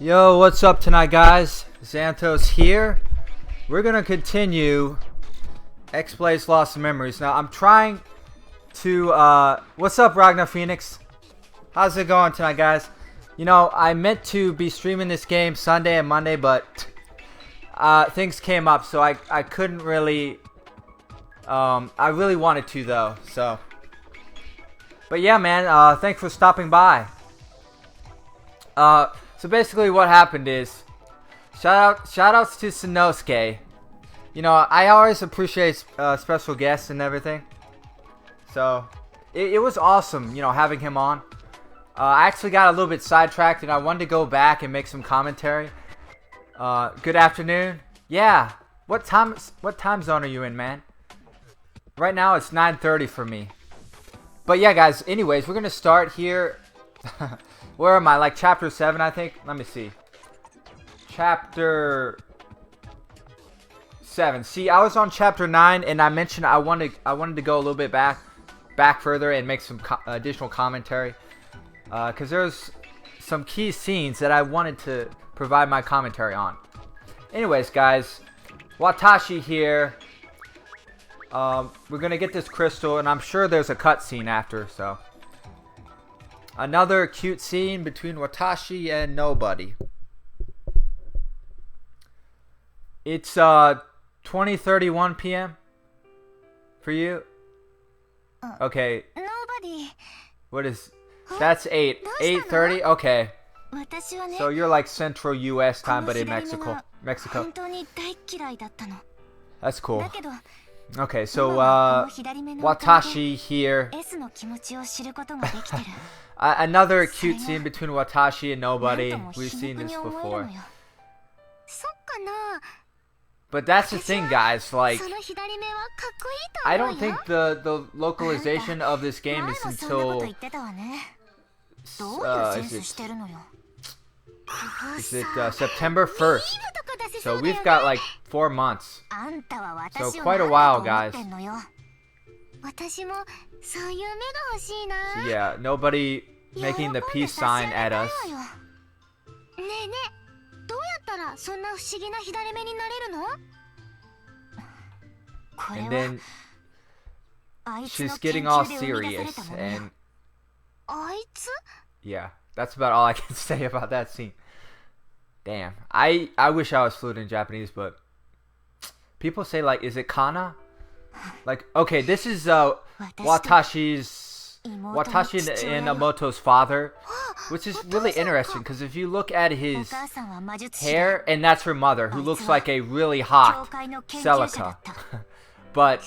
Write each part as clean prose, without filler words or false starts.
Yo, what's up tonight, guys? Zanthos here. We're gonna continue XBlaze Lost Memories. Now, I'm trying to, what's up, Ragnar Phoenix? How's it going tonight, guys? You know, I meant to be streaming this game Sunday and Monday, but things came up, so I couldn't really, I really wanted to, though, so. But yeah, man, thanks for stopping by. So basically what happened is, shout outs to Sanosuke. You know, I always appreciate special guests and everything. So, it was awesome, you know, having him on. I actually got a little bit sidetracked and I wanted to go back and make some commentary. Good afternoon. Yeah, what time zone are you in, man? Right now it's 9:30 for me. But yeah, guys, anyways, we're going to start here. Where am I? Like chapter 7, I think. Let me see. Chapter 7. See, I was on chapter 9, and I mentioned I wanted to go a little bit back further and make some additional commentary, because there's some key scenes that I wanted to provide my commentary on. Anyways, guys, Watashi here. We're gonna get this crystal, and I'm sure there's a cutscene after, so. Another cute scene between Watashi and nobody. It's 20:31 p.m. for you. Okay. Nobody. What is? That's 8:30. Okay. So you're like Central U.S. time, but in Mexico. That's cool. Okay, so Watashi here. Another cute scene between Watashi and nobody. We've seen this before. But that's the thing, guys. Like, I don't think the localization of this game is until is it September 1st. So we've got like 4 months. So quite a while, guys. So yeah, nobody making the peace sign at us. And then she's getting all serious, and yeah, that's about all I can say about that scene. Damn, I wish I was fluent in Japanese, but people say, like, is it kana? Like, okay, this is Watashi and Inamoto's father, which is really interesting, because if you look at his hair, and that's her mother, who looks like a really hot Celica. But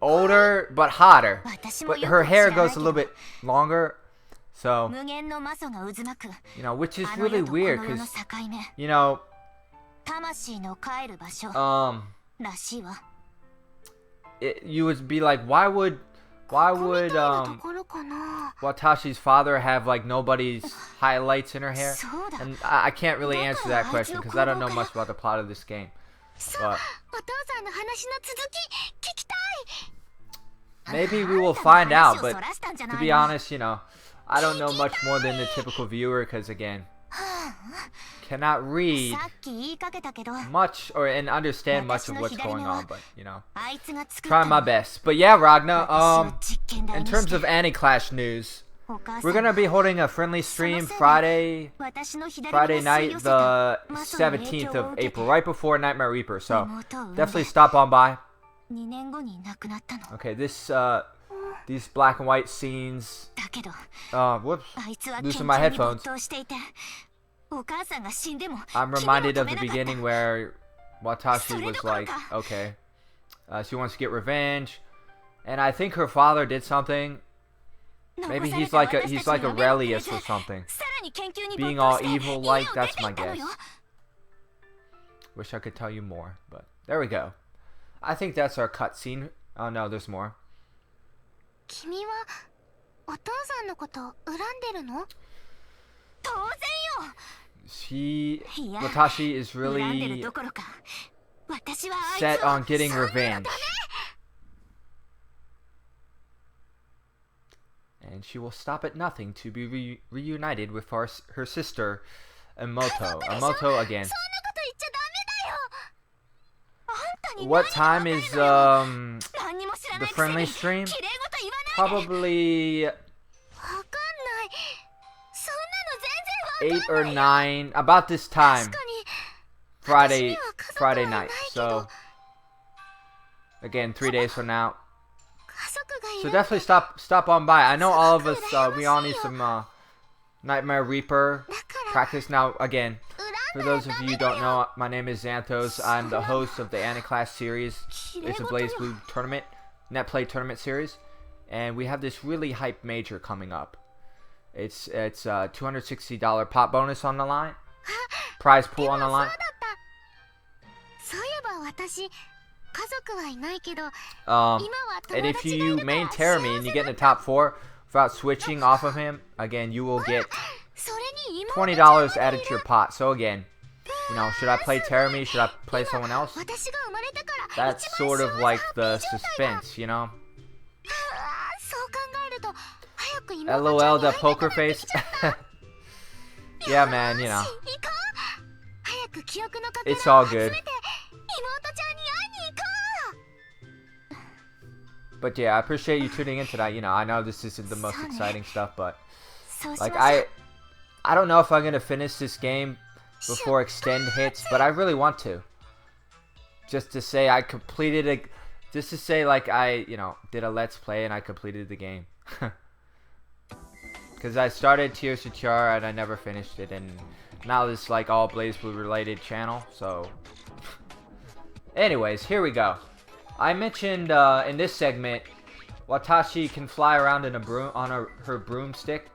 older, but hotter. But her hair goes a little bit longer. So, you know, which is really weird, because, you know, you would be like, why would Watashi's father have like nobody's highlights in her hair? And I can't really answer that question because I don't know much about the plot of this game. But maybe we will find out, but to be honest, you know, I don't know much more than the typical viewer, because again, cannot read much and understand much of what's going on, but you know, trying my best. But yeah, Ragnar, in terms of AniClash news, we're gonna be holding a friendly stream Friday night, the 17th of April, right before Nightmare Reaper. So definitely stop on by. Okay, these black and white scenes. Whoops, losing my headphones. I'm reminded of the beginning where Watashi was like, okay, she wants to get revenge, and I think her father did something. Maybe he's like a Relius or something, being all evil like. That's my guess. Wish I could tell you more, but there we go. I think that's our cutscene. Oh no, there's more. Watashi is really set on getting revenge. And she will stop at nothing to be reunited with her sister, Emoto again. What time is the friendly stream? Probably 8 or 9, about this time. Friday night. So again, 3 days from now. So definitely stop on by. I know all of us we all need some Nightmare Reaper practice. Now again, for those of you who don't know, my name is Zanthos. I'm the host of the AniClash series. It's a BlazeBlue tournament, Netplay tournament series, and we have this really hype major coming up. It's $260 pot bonus on the line, prize pool on the line. And if you main Teremi and you get in the top 4 without switching off of him, again, you will get $20 added to your pot. So again, you know, should I play Teremi? Should I play someone else? That's sort of like the suspense, you know? LOL, the poker face. Yeah, man, you know. It's all good. But yeah, I appreciate you tuning in tonight. You know, I know this isn't the most exciting stuff, but like I don't know if I'm gonna finish this game before extend hits, but I really want to. Just to say I completed it. Just to say like I, you know, did a let's play and I completed the game. Because I started Tears to Tiara and I never finished it, and now this is like all BlazeBlue related channel. So, anyways, here we go. I mentioned in this segment, Watashi can fly around in a broom on her broomstick,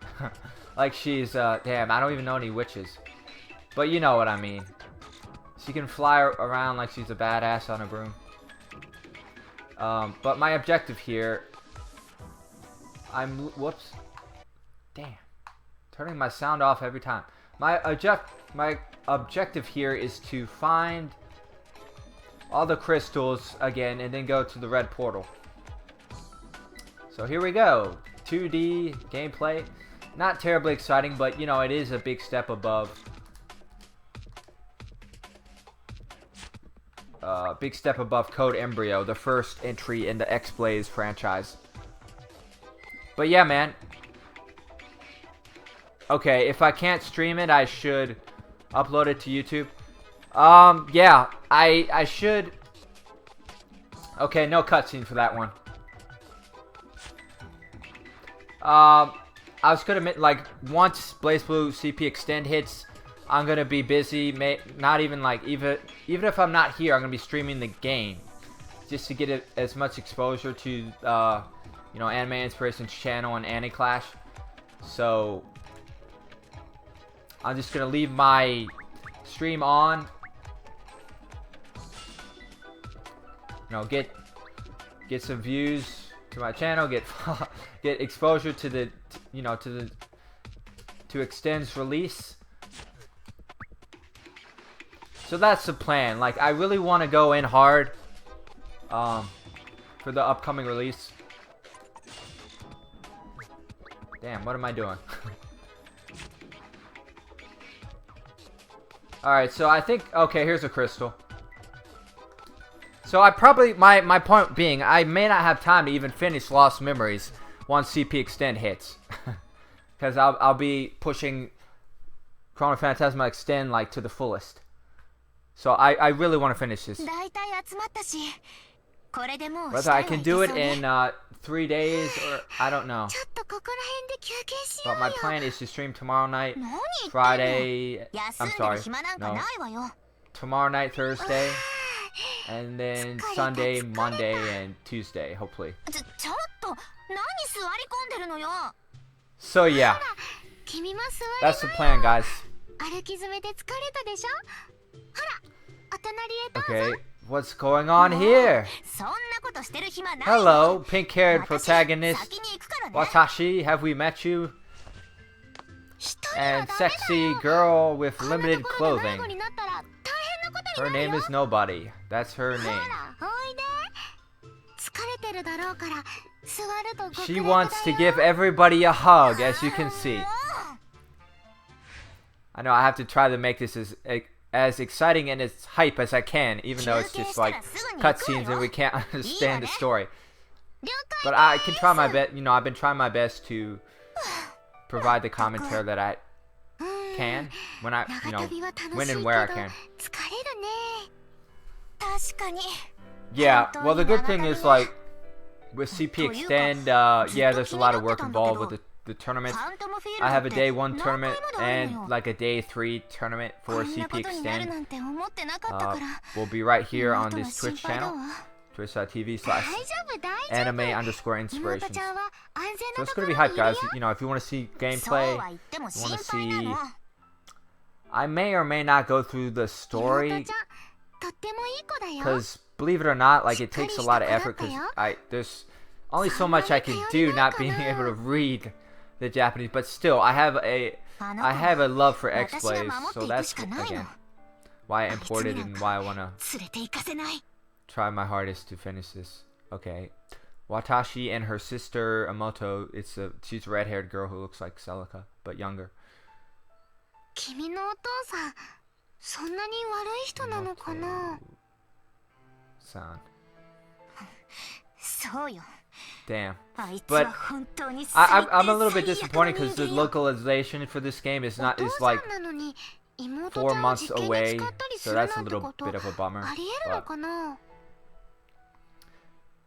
like she's damn. I don't even know any witches, but you know what I mean. She can fly around like she's a badass on a broom. But my objective here, whoops, damn, turning my sound off every time. My objective here is to find all the crystals again and then go to the red portal. So here we go. 2D gameplay. Not terribly exciting, but you know, it is a big step above. Big step above Code Embryo, the first entry in the XBlaze franchise. But yeah, man. Okay, if I can't stream it, I should upload it to YouTube. Yeah, I should. Okay, no cutscene for that one. I was gonna admit, like, once BlazeBlue CP Extend hits, I'm gonna be busy. Not even like even if I'm not here, I'm gonna be streaming the game just to get as much exposure to you know, Anime Inspiration's channel and AniClash. So I'm just gonna leave my stream on. You know, get some views to my channel, get exposure to the to Extend's release. So that's the plan. Like, I really want to go in hard for the upcoming release. Damn, what am I doing? Alright, so I think, okay, here's a crystal. So I probably, my point being, I may not have time to even finish Lost Memories once CP Extend hits. Because I'll be pushing Chrono Phantasma Extend, like, to the fullest. So I really want to finish this. Whether I can do it in 3 days or I don't know. But my plan is to stream tomorrow night, Friday. I'm sorry, no. Tomorrow night, Thursday, and then Sunday, Monday, and Tuesday, hopefully. So yeah, that's the plan, guys. Okay, what's going on here? Hello, pink-haired protagonist Watashi, have we met you? And sexy girl with limited clothing. Her name is Nobody. That's her name. She wants to give everybody a hug, as you can see. I know I have to try to make this as exciting and as hype as I can, even though it's just like cutscenes and we can't understand the story. But I can try my best. You know, I've been trying my best to provide the commentary that I can when I, when and where I can. Yeah. Well, the good thing is like with CP Extend, yeah, there's a lot of work involved with the tournament. I have a day 1 tournament and like a day 3 tournament for CP Extend. Will be right here on this Twitch channel, twitch.tv/anime_inspirations. So it's gonna be hype, guys. You know, if you want to see gameplay, you want to see. I may or may not go through the story, because believe it or not, like it takes a lot of effort. Because there's only so much I can do, not being able to read the Japanese, but still I have a love for XBlaze, so that's again why I imported and why I wanna try my hardest to finish this. Okay, Watashi and her sister Amoto. She's a red-haired girl who looks like Celica but younger. San. Damn. But I'm a little bit disappointed because the localization for this game is like 4 months away, so that's a little bit of a bummer. But,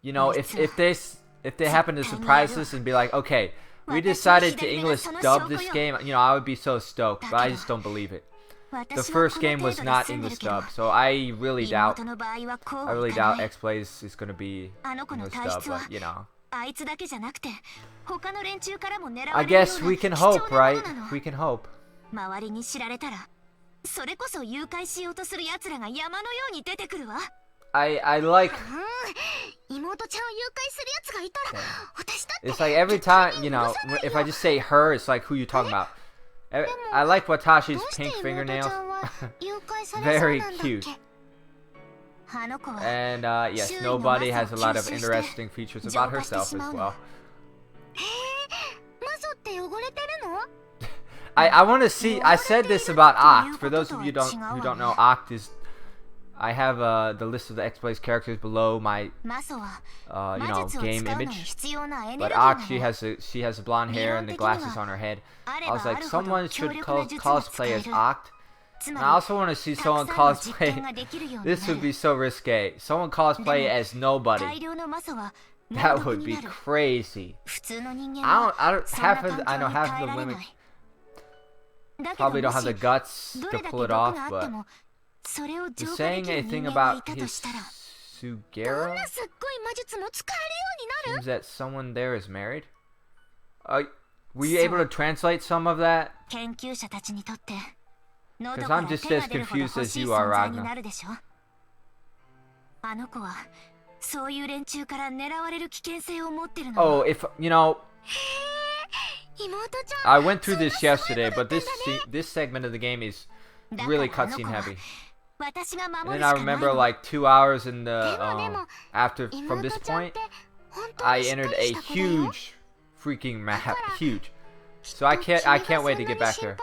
you know, if they happen to surprise us and be like, okay, we decided to English dub this game, you know, I would be so stoked, but I just don't believe it. The first game was not English dub, so I really doubt XBlaze is gonna be English dub, but you know. I guess we can hope, right? We can hope. I like. It's like every time, you know, if I just say her, it's like, who you talking about? I like Watashi's pink fingernails. Very cute. And yes, Nobody has a lot of interesting features about herself as well. I want to see. I said this about Oct. For those of you who don't know, Oct is. I have the list of the XBlaze characters below my game image. But Oct, she has blonde hair and the glasses on her head. I was like, someone should cosplay as Oct. And I also want to see someone cosplay. This would be so risque. Someone cosplay as Nobody. That would be crazy. I know half of the women probably don't have the guts to pull it off, but is saying anything about his Sugera? Seems that someone there is married. Were you able to translate some of that? Because I'm just as confused as you are, Ragnar. Oh, if you know, I went through this yesterday, but this segment of the game is really cutscene heavy. And then I remember like 2 hours in the from this point, I entered a huge freaking map, huge. So I can't wait to get back there.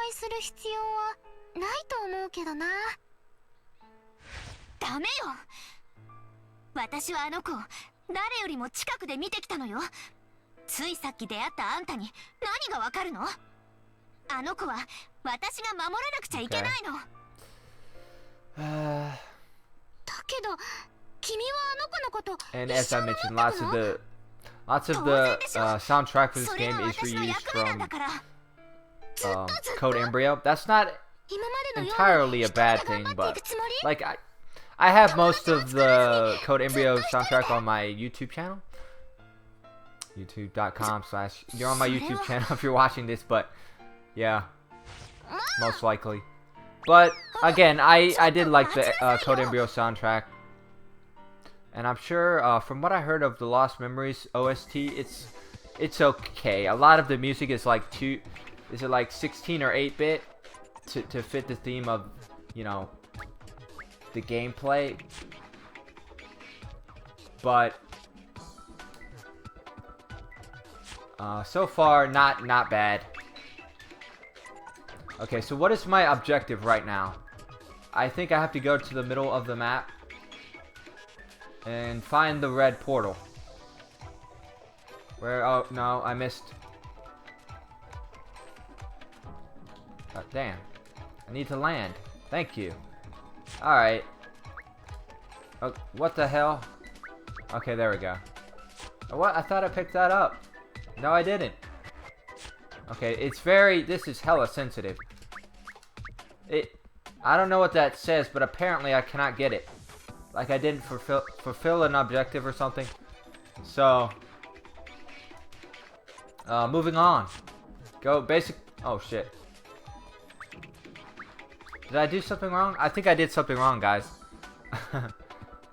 And as I mentioned, lots of the soundtrack for this game is reused from Code Embryo. That's not entirely a bad thing, but like I have most of the Code Embryo soundtrack on my YouTube channel. YouTube.com/ you're on my YouTube channel if you're watching this, but yeah, most likely. But again, I did like the Code Embryo soundtrack, and I'm sure from what I heard of the Lost Memories OST, it's okay. A lot of the music is like 16 or 8-bit to fit the theme of, you know, the gameplay. But so far not bad. Okay, so what is my objective right now? I think I have to go to the middle of the map and find the red portal. Where? Oh, no, I missed. Oh, damn. I need to land. Thank you. Alright. Oh, what the hell? Okay, there we go. What? I thought I picked that up. No, I didn't. Okay, it's very... This is hella sensitive. I don't know what that says, but apparently I cannot get it. Like I didn't fulfill an objective or something. So... moving on. Go basic... Oh, shit. Did I do something wrong? I think I did something wrong, guys.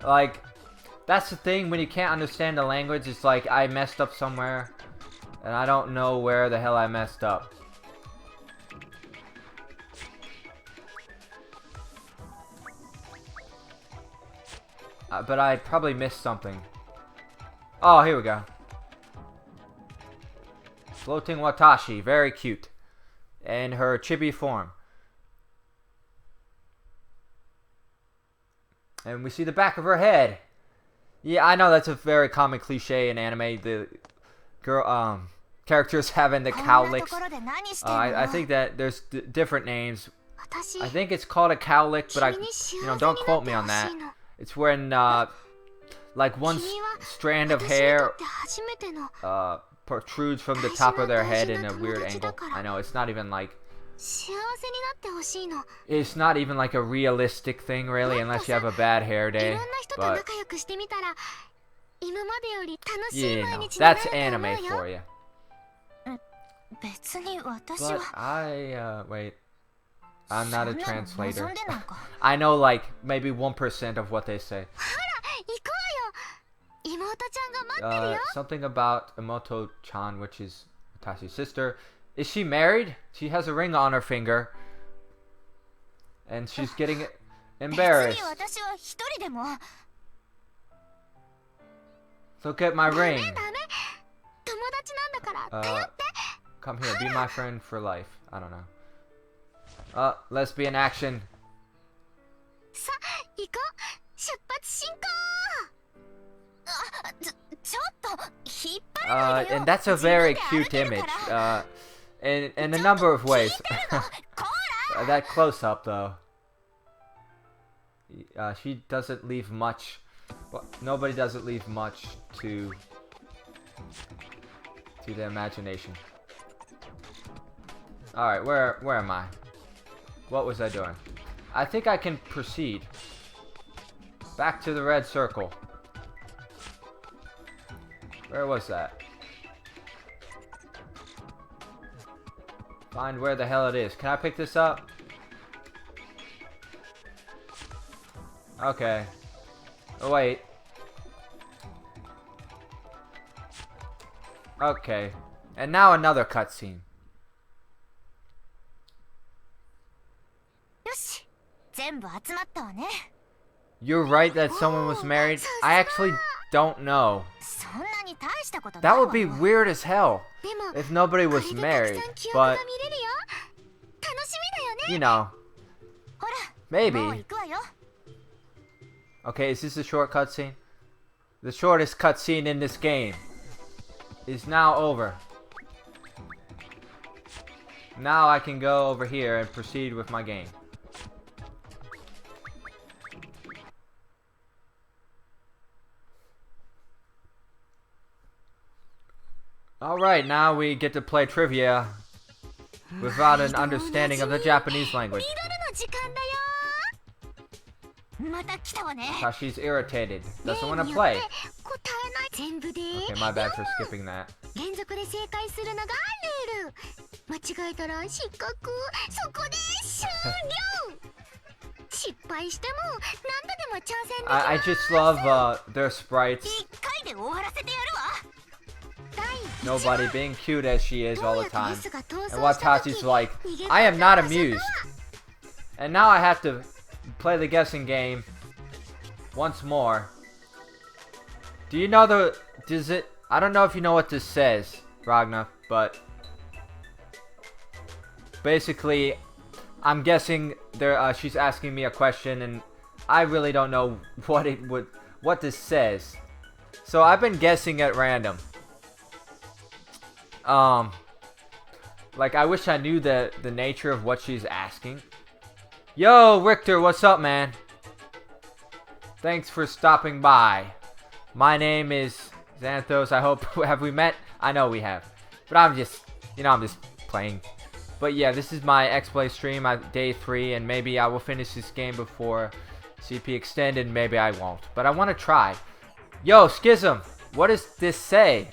Like, that's the thing when you can't understand the language. It's like I messed up somewhere, and I don't know where the hell I messed up. But I probably missed something. Oh, here we go. Floating Watashi, very cute. In her chibi form. And we see the back of her head. Yeah, I know that's a very common cliche in anime. The girl, characters having the cowlicks. I think that there's different names. I think it's called a cowlick, but don't quote me on that. It's when like one strand of hair protrudes from the top of their head in a weird angle. I know it's not even like a realistic thing really, unless you have a bad hair day. But yeah, that's anime for you. But wait. I'm not a translator. I know like maybe 1% of what they say. Something about Imoto-chan, which is Watashi's sister. Is she married? She has a ring on her finger. And she's getting embarrassed. Look at my ring. Come here, be my friend for life. I don't know. Lesbian action. And that's a very cute image. In a number of ways. That close up though. She doesn't leave much. Well, nobody doesn't leave much to the imagination. Alright, where am I? What was I doing? I think I can proceed. Back to the red circle. Where was that? Find where the hell it is. Can I pick this up? Okay. Oh, wait. Okay. And now another cutscene. You're right that someone was married. I actually don't know. That would be weird as hell if nobody was married, but you know, maybe. Okay, is this a short cutscene? The shortest cutscene in this game is now over. Now I can go over here and proceed with my game. Alright, now we get to play trivia without an understanding of the Japanese language. Tashi's irritated. Doesn't want to play. Okay, my bad for skipping that. I just love their sprites. Nobody being cute as she is all the time. And Watashi's like, I am not amused. And now I have to play the guessing game once more. Do you know I don't know if you know what this says, Ragna, but basically I'm guessing there. She's asking me a question, and I really don't know what this says. So I've been guessing at random. Like I wish I knew the nature of what she's asking. Yo, Richter, what's up, man? Thanks for stopping by. My name is Zanthos. I hope have we met? I know we have, but I'm just playing. But yeah, this is my XBlaze stream at day 3, and maybe I will finish this game before CP extended. Maybe I won't, but I want to try. Yo, Schism, what does this say?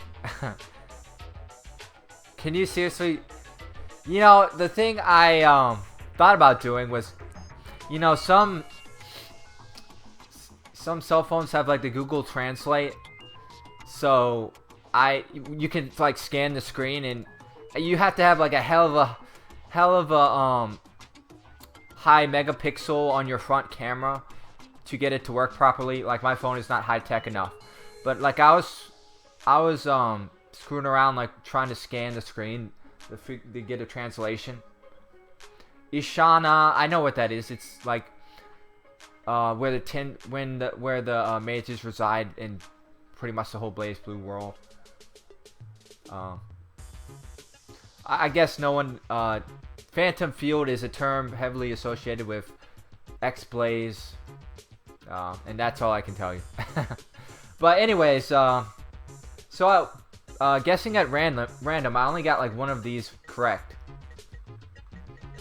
Can you seriously? You know, the thing I thought about doing was, you know, some cell phones have like the Google Translate, so you can like scan the screen, and you have to have like a hell of a high megapixel on your front camera to get it to work properly. Like my phone is not high tech enough, but like I was screwing around like trying to scan the screen to get a translation. Ishana, I know what that is. It's like where the mages reside in pretty much the whole BlazBlue world. I guess no one. Phantom Field is a term heavily associated with XBlaze, and that's all I can tell you. But anyways, so guessing at random, I only got like one of these correct,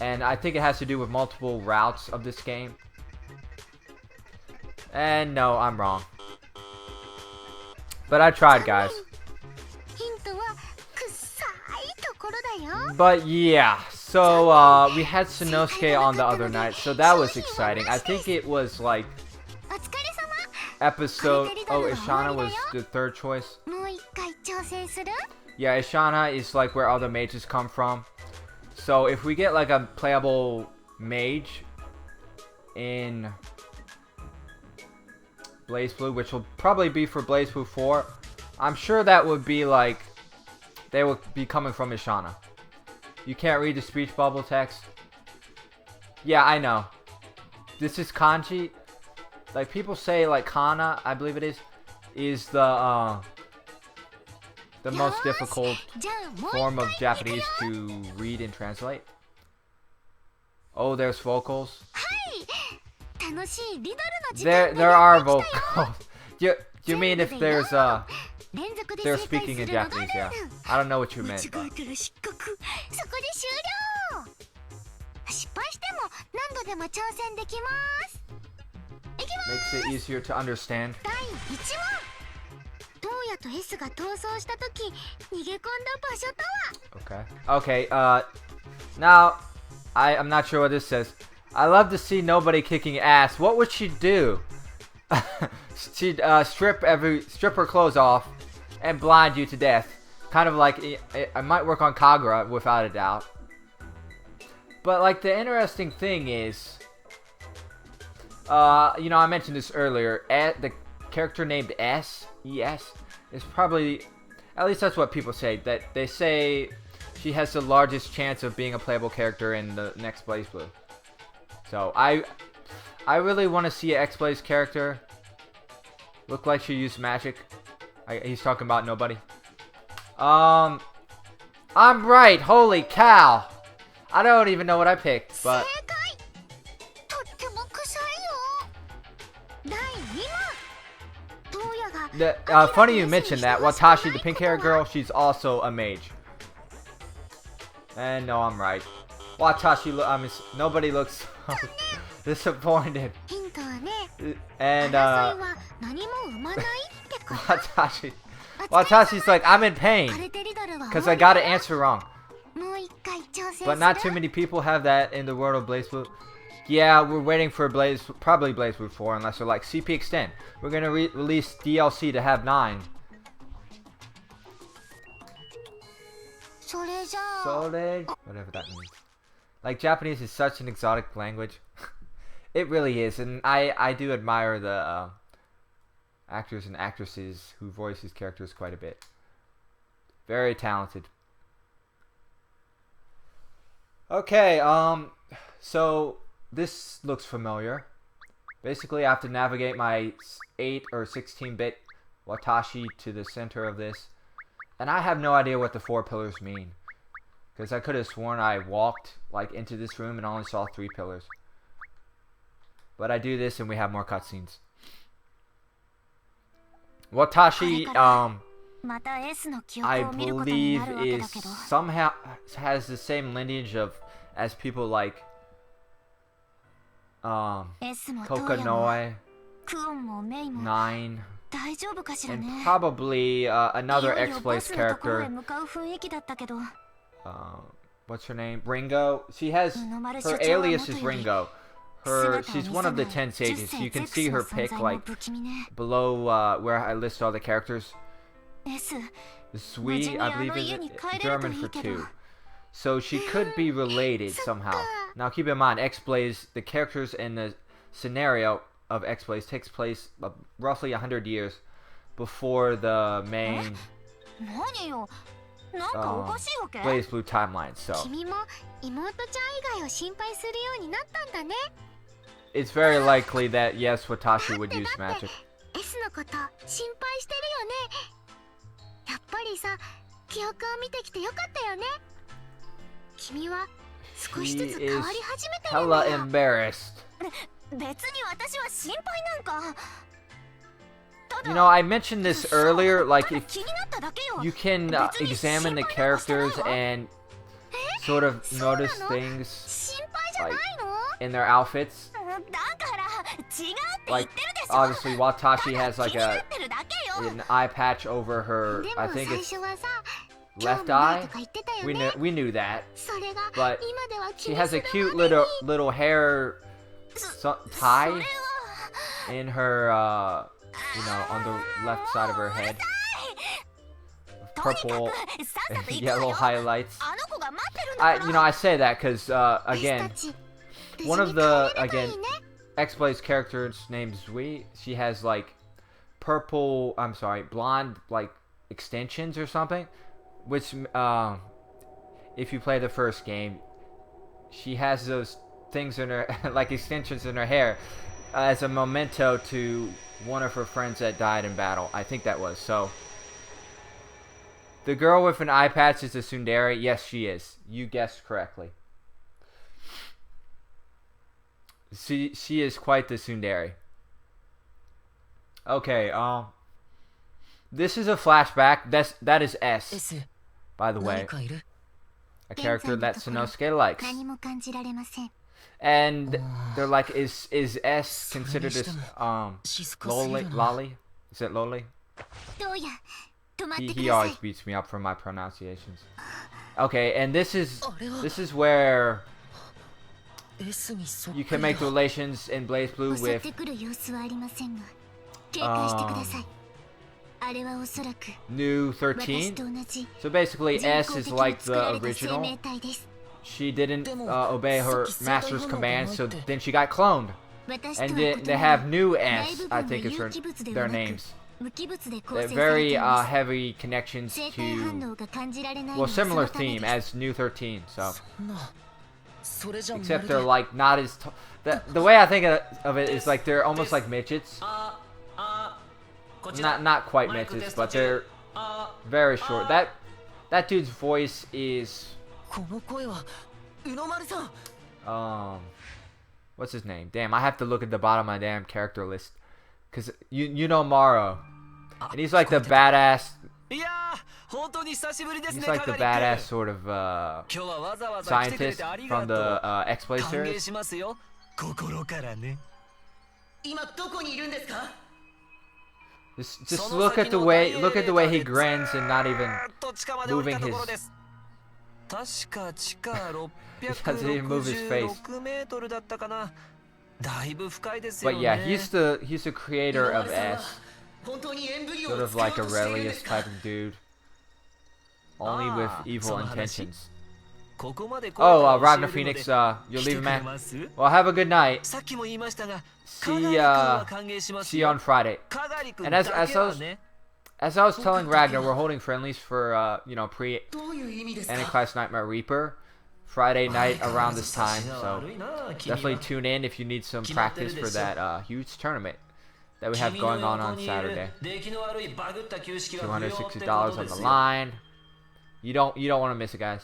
and I think it has to do with multiple routes of this game. And no, I'm wrong. But I tried, guys. But yeah, so we had Sanosuke on the other night, so that was exciting. I think it was like episode. Oh, Ishana was the third choice. Yeah, Ishana is like where all the mages come from. So if we get like a playable mage in BlazBlue, which will probably be for BlazBlue 4, I'm sure that would be like they would be coming from Ishana. You can't read the speech bubble text. Yeah, I know. This is kanji. Like people say, like kana, I believe it is the most difficult form of Japanese to read and translate. Oh, there's vocals. There are vocals. Do you mean if there's they're speaking in Japanese? Yeah. I don't know what you meant. But. Makes it easier to understand. Okay. Now I'm not sure what this says. I love to see nobody kicking ass. What would she do? She'd strip her clothes off and blind you to death. Kind of like it might work on Kagura without a doubt. But like the interesting thing is, you know, I mentioned this earlier. The character named ES is probably, at least that's what people say. That they say she has the largest chance of being a playable character in the next BlazBlue. So I really want to see an XBlaze character look like she used magic. He's talking about nobody. I'm right. Holy cow! I don't even know what I picked, but. Funny you mentioned that. Watashi, the pink hair girl, she's also a mage. And no, I'm right. Watashi, nobody looks so disappointed. And Watashi's like, I'm in pain because I got an answer wrong. But not too many people have that in the world of BlazBlue. Yeah, we're waiting for probably BlazBlue 4, unless they're like CP Extend. We're gonna release DLC to have 9. Whatever that means. Like, Japanese is such an exotic language. It really is, and I do admire the actors and actresses who voice these characters quite a bit. Very talented. Okay, So this looks familiar. Basically, I have to navigate my 8 or 16-bit Watashi to the center of this. And I have no idea what the 4 pillars mean. Because I could have sworn I walked like into this room and only saw 3 pillars. But I do this and we have more cutscenes. Watashi, I believe is somehow has the same lineage of as people like Kokonoi, 9, and probably another XBlaze character. What's her name? Ringo. She has her alias is Ringo. She's one of the 10 sages. You can see her pic like below where I list all the characters. Sui, I believe, is German for 2. So she could be related somehow. Now keep in mind, XBlaze, the characters in the scenario of XBlaze takes place roughly 100 years before the main Blaze Blue timeline. So it's very likely that, yes, Watashi would use magic. She is hella embarrassed. You know, I mentioned this earlier, like if you can examine the characters and sort of notice things like in their outfits. Like obviously Watashi has like an eye patch over her, I think it's left eye. We knew that, but she has a cute little hair tie in her you know, on the left side of her head, purple and yellow highlights. I say that because again, one of the XBlaze characters named Zui, she has like blonde like extensions or something, which if you play the first game, she has those things in her like extensions in her hair as a memento to one of her friends that died in battle. I think that was. So the girl with an eye patch is a tsundere. Yes, she is. You guessed correctly. She is quite the tsundere. Okay, this is a flashback. That is S, by the way. A character that Sanosuke likes. And they're like, is S considered this lolly? Is it lolly? He always beats me up for my pronunciations. Okay, and this is where you can make relations in Blaze Blue with New 13. So basically S is like the original. She didn't obey her master's commands, so then she got cloned. And they have New S, I think is their names. They're very heavy connections to, well, similar theme as New 13. So, except they're like not as the way I think of it is like they're almost like midgets. Not quite midgets, but they're very short. That dude's voice is what's his name? Damn, I have to look at the bottom of my damn character list, cause you know Maro, and he's like the badass. He's like the badass sort of scientist from the XBlaze series. Just look at the way he grins and not even moving his. He doesn't even move his face. But yeah, he's the creator of S. Sort of like Aurelius type of dude. Only with evil intentions. Oh, Ragnar Phoenix, you're leaving, man? Well, have a good night. See you on Friday. And as I was telling Ragnar, we're holding friendlies for pre AniClash Nightmare Reaper. Friday night around this time, so definitely tune in if you need some practice for that huge tournament that we have going on Saturday. $260 on the line. You don't want to miss it, guys.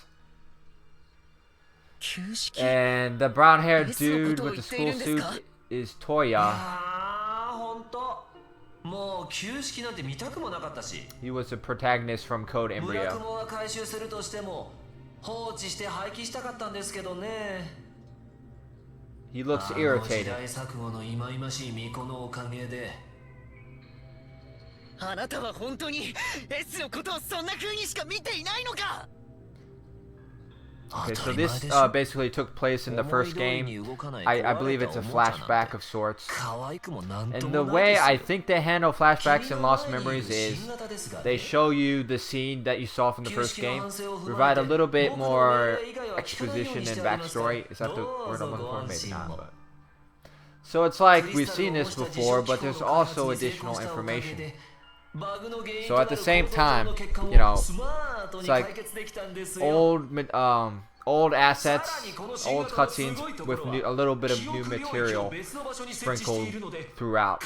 And the brown-haired dude with the school suit is Toya. He was the protagonist from Code Embryo. He looks irritated. Okay, so this basically took place in the first game. I believe it's a flashback of sorts. And the way I think they handle flashbacks in Lost Memories is they show you the scene that you saw from the first game, provide a little bit more exposition and backstory. Is that the word I'm looking for? Maybe not. But. So it's like we've seen this before, but there's also additional information. So at the same time, you know, it's like old assets, old cutscenes with a little bit of new material sprinkled throughout.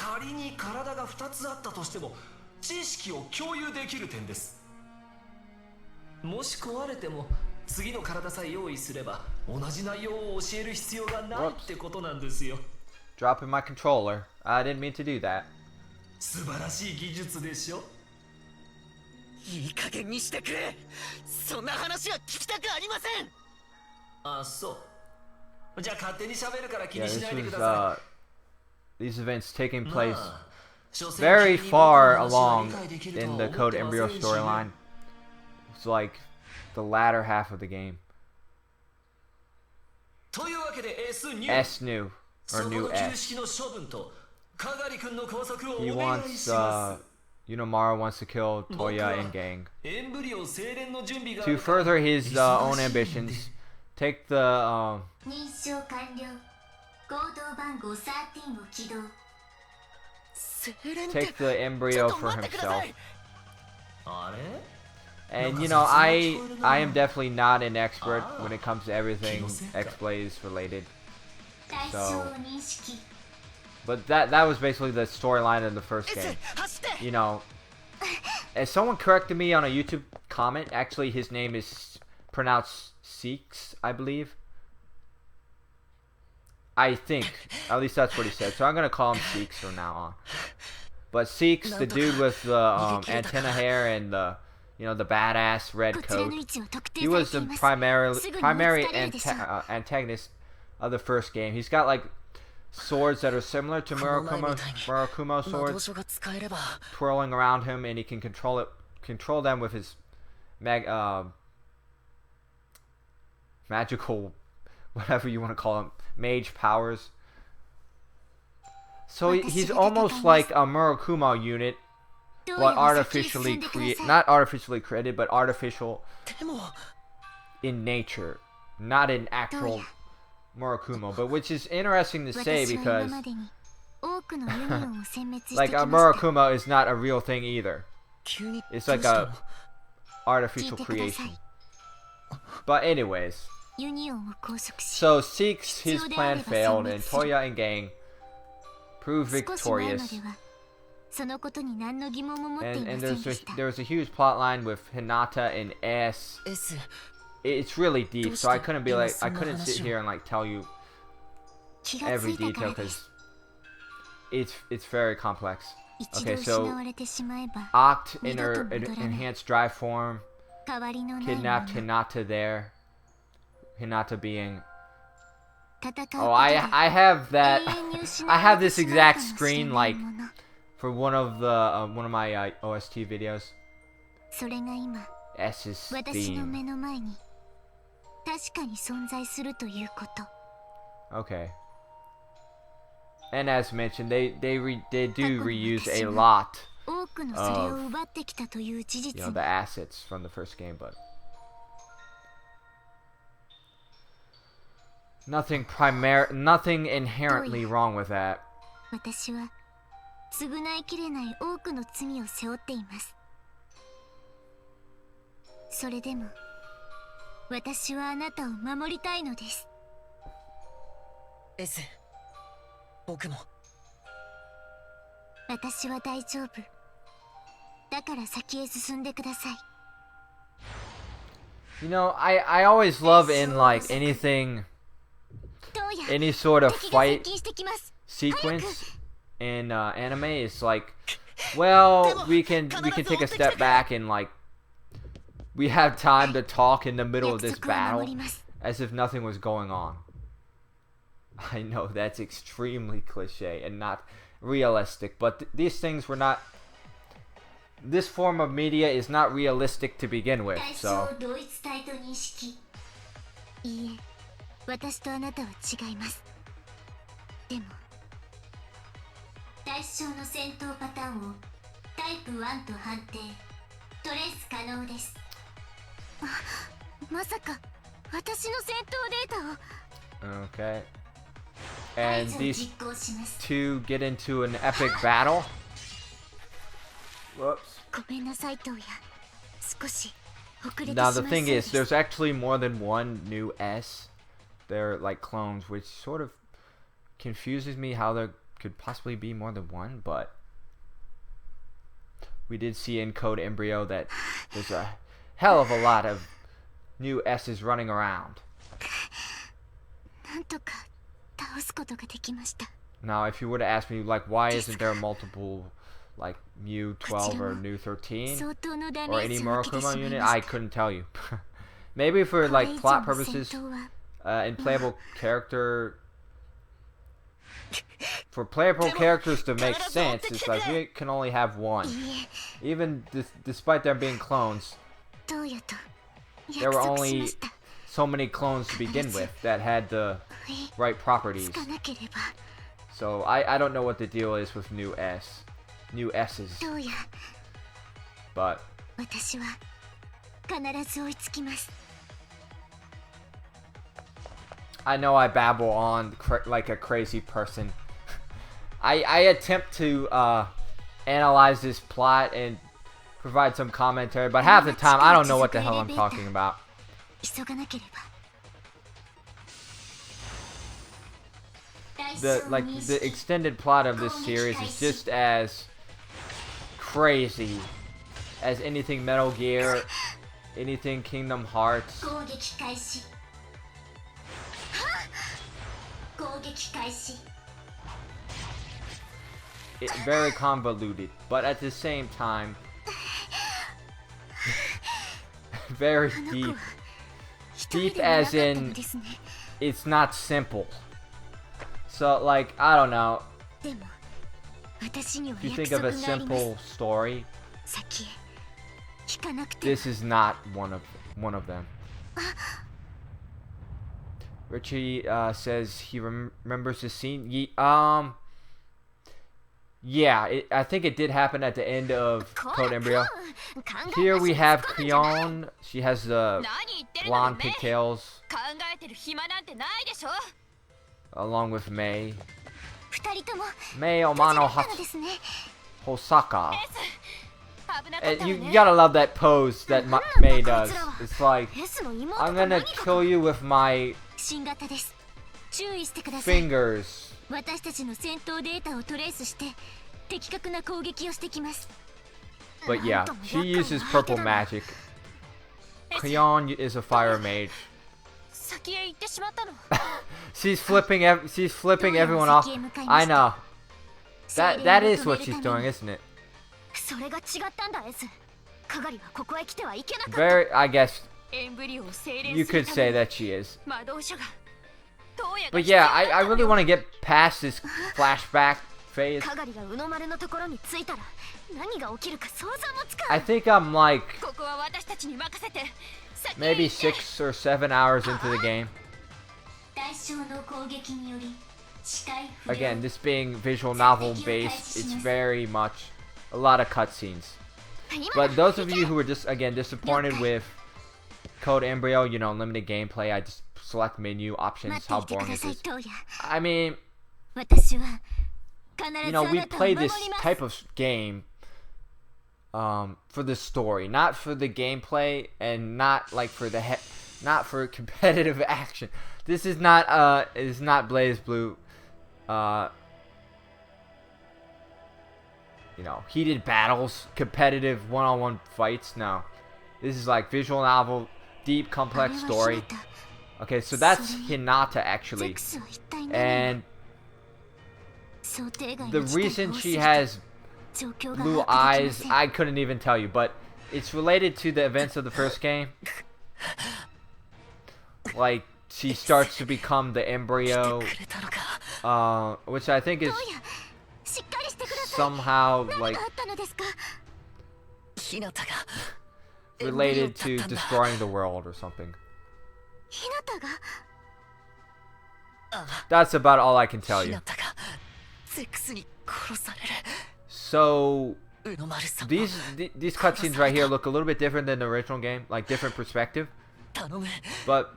Whoops. Dropping my controller. I didn't mean to do that. These events taking place very far along in the Code Embryo storyline. It's like the latter half of the game. S new. Or new S. He wants, Yunomaro wants to kill Toya and gang. To further his own ambitions, take the, take the embryo for himself. And you know, I am definitely not an expert when it comes to everything XBlaze related. So, but that was basically the storyline of the first game. You know, as someone corrected me on a YouTube comment, actually his name is pronounced Seeks, I believe. I think, at least that's what he said. So I'm gonna call him Seeks from now on. But Seeks, the dude with the antenna hair and the, you know, the badass red coat, he was the primary antagonist of the first game. He's got like swords that are similar to Murakumo swords twirling around him, and he can control them with his magical, whatever you want to call them, mage powers. So he's almost like a Murakumo unit, but not artificially created, but artificial in nature, not in actual Murakumo, but which is interesting to say because like a Murakumo is not a real thing either. It's like a artificial creation. But anyways, so Seeks, his plan failed and Toya and gang proved victorious. And there was a huge plot line with Hinata and S. It's really deep, so I couldn't sit here and like tell you every detail because it's very complex. Okay, so Oct in her enhanced drive form kidnapped Hinata there. Hinata being, oh, I have that. I have this exact screen like for one of my OST videos. S's theme. Okay. And as mentioned, they do reuse a lot of, you know, the assets from the first game, but nothing inherently wrong with that. Okay. それでも So 私は償いきれない多くの罪を背負っています。それでも he, 私は償いきれない多くの罪を背負っています。それでも he 私はあなたを守りたいのです。S、僕も。私は大丈夫。だから先へ進んでください。You know, I always love in like anything, any sort of fight sequence in anime. It's like, well, we can take a step back and like we have time to talk in the middle of this battle as if nothing was going on. I know that's extremely cliche and not realistic, but these things were not. This form of media is not realistic to begin with, so. いいえ、私とあなたは違います。でも、対象の戦闘パターンをタイプ1と判定、トレース可能です。まさか私の戦闘データを。Okay. And these two get into an epic battle. Whoops. Now the thing is, there's actually more than one new S. They're like clones, which sort of confuses me how there could possibly be more than one, but we did see in Code Embryo that there's a hell of a lot of new S's running around. Now, if you were to ask me, like, why isn't there multiple, like, Mu 12 or Mu 13 or any Murakuma unit, I couldn't tell you. Maybe for, like, plot purposes and playable character... For playable characters to make sense, it's like we can only have one. Even despite them being clones, there were only so many clones to begin with that had the right properties. So I don't know what the deal is with new S's. But I know I babble on like a crazy person. I attempt to analyze this plot and provide some commentary, but half the time I don't know what the hell I'm talking about. The extended plot of this series is just as crazy as anything Metal Gear, anything Kingdom Hearts. It's very convoluted, but at the same time, very deep. Deep as in, it's not simple. So, like, I don't know. If you think of a simple story, this is not one of them. Richie says he remembers the scene. Yeah, I think it did happen at the end of Code Embryo. Here we have Creon. She has the blonde pigtails. Along with Mei. Mei Omano Hosaka. And you gotta love that pose that Mei does. It's like, I'm gonna kill you with my fingers. But yeah, she uses purple magic. Creon is a fire mage. She's flipping everyone off. I know. That is what she's doing, isn't it? Very, I guess you could say that she is. But yeah, I really want to get past this flashback phase. I think I'm like maybe 6 or 7 hours into the game. Again, this being visual novel based, it's very much a lot of cutscenes. But those of you who are just, again, disappointed with Code Embryo, you know, limited gameplay, I just select menu options, how boring it is. I mean, you know, we play this type of game for the story, not for the gameplay, and not like for the not for competitive action. This is not Blaze Blue. You know, heated battles, competitive one-on-one fights. No, this is like visual novel, deep, complex story. Okay, so that's Hinata actually, and the reason she has blue eyes, I couldn't even tell you, but it's related to the events of the first game. Like, she starts to become the embryo, which I think is somehow, like, related to destroying the world or something. That's about all I can tell you. So these cutscenes right here look a little bit different than the original game, like different perspective. But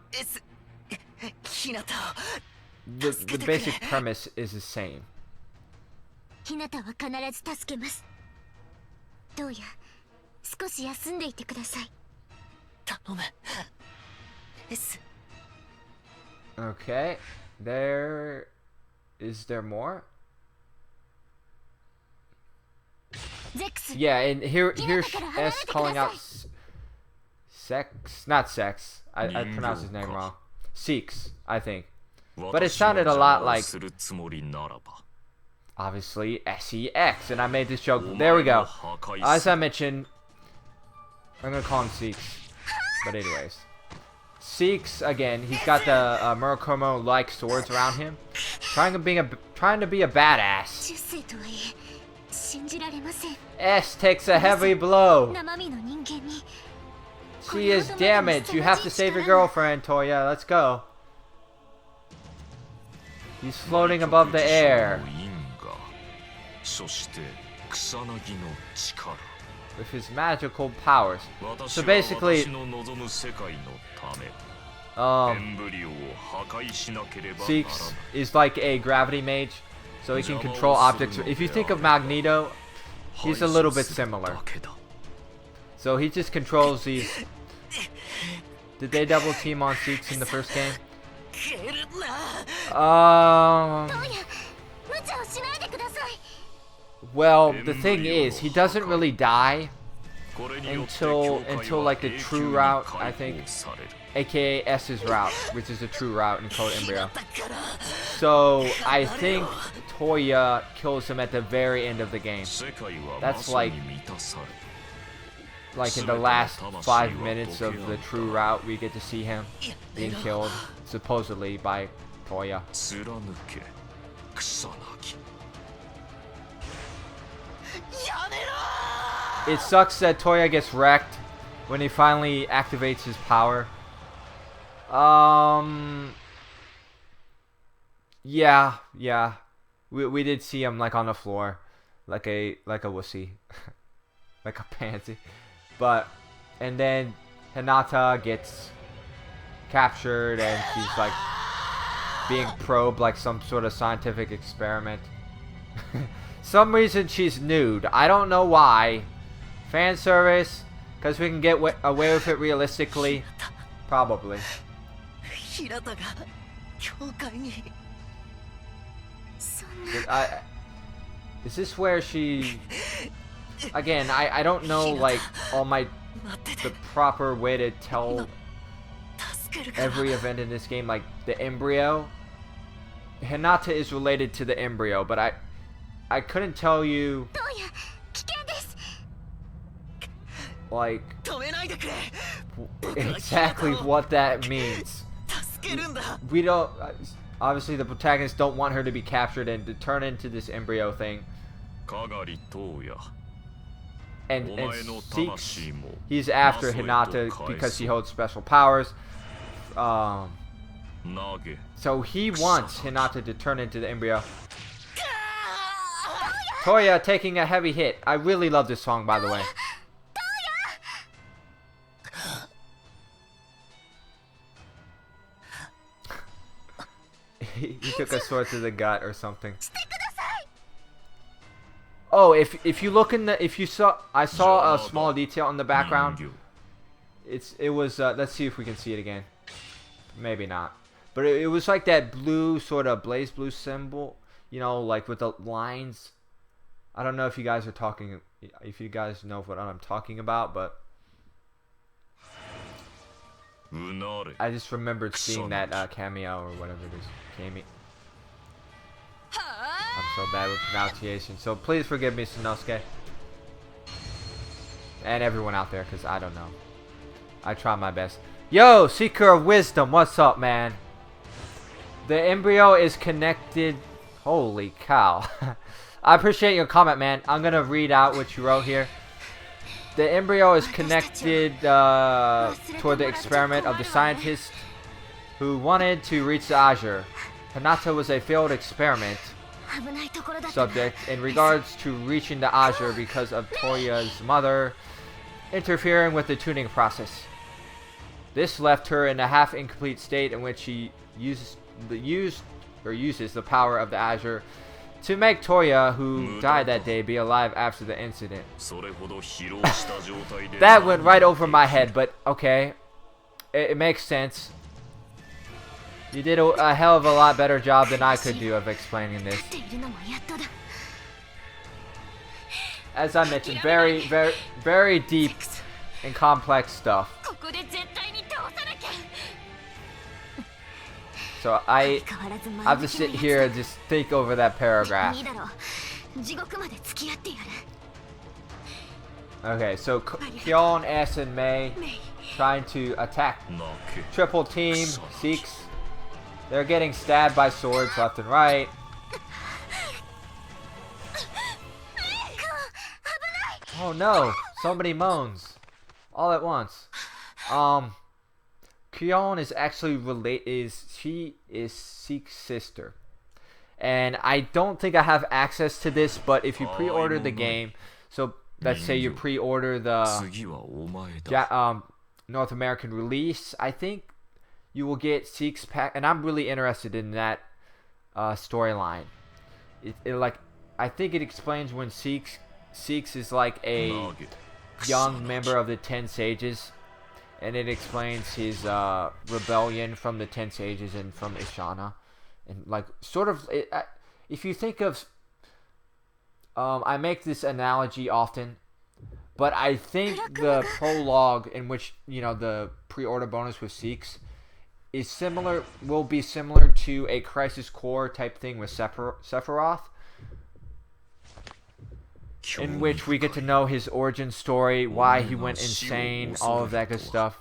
the basic premise is the same. Okay, is there more? Yeah, and here's S calling out not sex. I pronounced his name wrong. Seeks, I think. But it sounded a lot like, obviously, SEX, and I made this joke. There we go. As I mentioned, I'm gonna call him Seeks. But anyways, Seeks again. He's got the Murakumo-like swords around him, trying to be a badass. S takes a heavy blow. She is damaged. You have to save your girlfriend, Toya. Let's go. He's floating above the air with his magical powers. So basically, Seeks is like a gravity mage, so he can control objects. If you think of Magneto, he's a little bit similar. So he just controls these. Did they double team on Seeks in the first game? Well, the thing is, he doesn't really die until like the true route, I think, aka S's route, which is the true route in Code Embryo. So I think Toya kills him at the very end of the game. That's like in the last 5 minutes of the true route, we get to see him being killed, supposedly by Toya. It sucks that Toya gets wrecked when he finally activates his power. Yeah. We did see him like on the floor, like a wussy, like a pansy. And then Hinata gets captured and she's like being probed like some sort of scientific experiment. Some reason she's nude. I don't know why. Fan service, because we can get away with it realistically. Probably. Is this where she... Again, I don't know like the proper way to tell every event in this game, like the embryo. Hinata is related to the embryo, but I couldn't tell you like exactly what that means. We don't, obviously the protagonists don't want her to be captured and to turn into this embryo thing. And Seeks, he's after Hinata because she holds special powers. So he wants Hinata to turn into the embryo. Toya taking a heavy hit. I really love this song, by the way. He took a sword to the gut or something. Oh, if you look in the, I saw a small detail in the background. it was let's see if we can see it again. Maybe not. But it was like that blue sort of blaze blue symbol, you know, like with the lines. I don't know if you guys are talking, if you guys know what I'm talking about, but I just remembered seeing that cameo or whatever it is. Cameo. I'm so bad with pronunciation, so please forgive me, Sanosuke. And everyone out there, because I don't know. I try my best. Yo, Seeker of Wisdom, what's up, man? The embryo is connected. Holy cow. I appreciate your comment, man. I'm going to read out what you wrote here. The embryo is connected toward the experiment of the scientist who wanted to reach the Azure. Hinata was a failed experiment subject in regards to reaching the Azure because of Toya's mother interfering with the tuning process. This left her in a half-incomplete state in which she uses the power of the Azure to make Toya, who died that day, be alive after the incident. That went right over my head, but okay. It makes sense. You did a hell of a lot better job than I could do of explaining this. As I mentioned, very, very, very deep and complex stuff. So I have to sit here and just think over that paragraph. Okay, so Kyon, S, and Mei trying to attack triple team Seeks. They're getting stabbed by swords left and right. Oh no, so many moans all at once. Kyon is actually she is Seek's sister. And I don't think I have access to this, but if you pre-order the game, so let's say you pre-order the North American release, I think you will get Seek's pack, and I'm really interested in that storyline. I think it explains when Seeks is like a young member of the 10 Sages, and it explains his rebellion from the 10 Sages and from Ishana, and like sort of if you think of I make this analogy often, but I think the prologue in which, you know, the pre-order bonus with Seeks is will be similar to a Crisis Core type thing with Sephiroth, in which we get to know his origin story, why he went insane, all of that good stuff.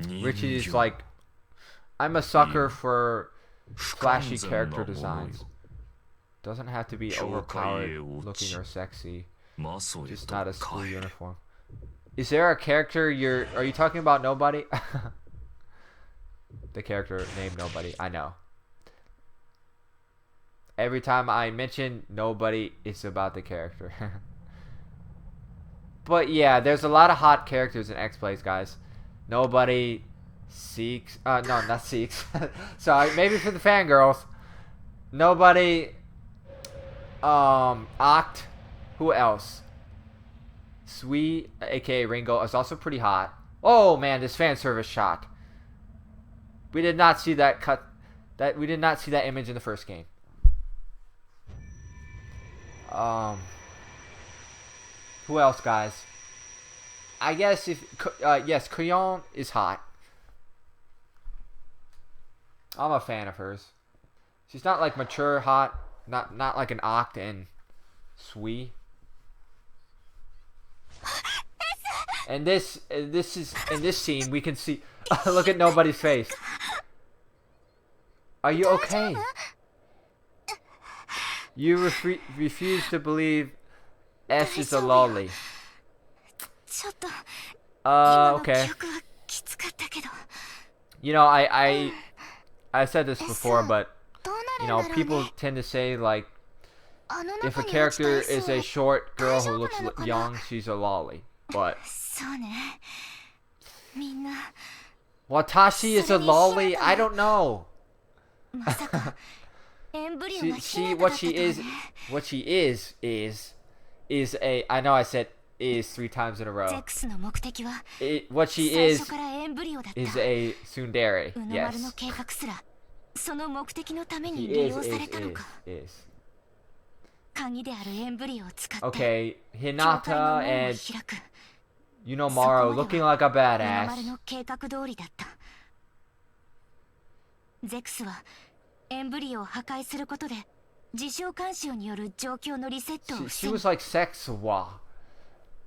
Richie is like, I'm a sucker for flashy character designs. Doesn't have to be overpowered looking or sexy. Just not a school uniform. Is there a character are you talking about Nobody? The character named Nobody, I know. Every time I mention Nobody, it's about the character. But yeah, there's a lot of hot characters in XBlaze, guys. Nobody, Seeks, no, not Seeks. Sorry, maybe for the fangirls. Nobody, Oct, who else? Sweet, aka Ringo, is also pretty hot. Oh man, this fan service shot. We did not see that we did not see that image in the first game. Who else, guys? I guess yes, Kyon is hot. I'm a fan of hers. She's not like mature hot, not like an Oct and Sui. And this is in this scene we can see. Look at Nobody's face. Are you okay? You refuse to believe S is a lolly. Okay. You know, I said this before, but you know, people tend to say like, if a character is a short girl who looks young, she's a lolly. But Watashi is a lolly? I don't know. What she is a, I know I said is 3 times in a row. ゼクスの目的は What she 最 is 初からエンブリオだった is a tsundere. うの丸の Yes. 計画すらその目的のために She 利 is, 用 is, されたのか is. 鍵であるエンブリオを使って Okay, 教会の Hinata 門を and 開く Yunomaru looking like a うの丸 badass. の計画通りだったゼクスはエンブリオを破壊することで自傷干渉による状況のリセットを She 防ぎ was like sexwa.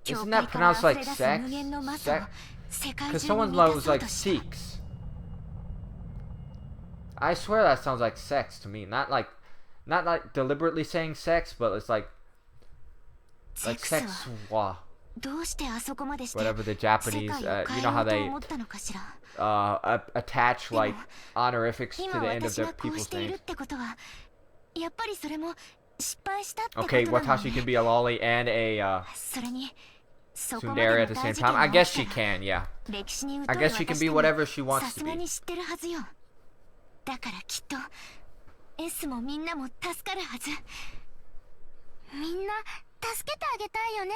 教 Isn't 会 that から pronounced 溢れ like 出す sex? 無限のマサを Sex? 世界 Because 中に someone 満た was そう like とした Sikhs. I swear that sounds like sex to me. Not like deliberately saying sex, but it's like ゼクスは sexwa. どうしてあそこまでして Whatever the 世 Japanese, 界を you 変え know よ how うと they 思ったのかしら attach like honorifics to 今 the end of 私 their がこう people's している names. ってことはやっぱりそれも失敗したってこと Okay, なの Watashi ね can be a lolly and a それにそこまで tsundere の at the 大 same 事件 time. I が guess 起 she きた can, yeah. 歴史に疎い I guess she can 私 be でも whatever she さ wants す to が be. に知ってるはずよだからきっと S もみんなも助かるはずみんな助けてあげたいよね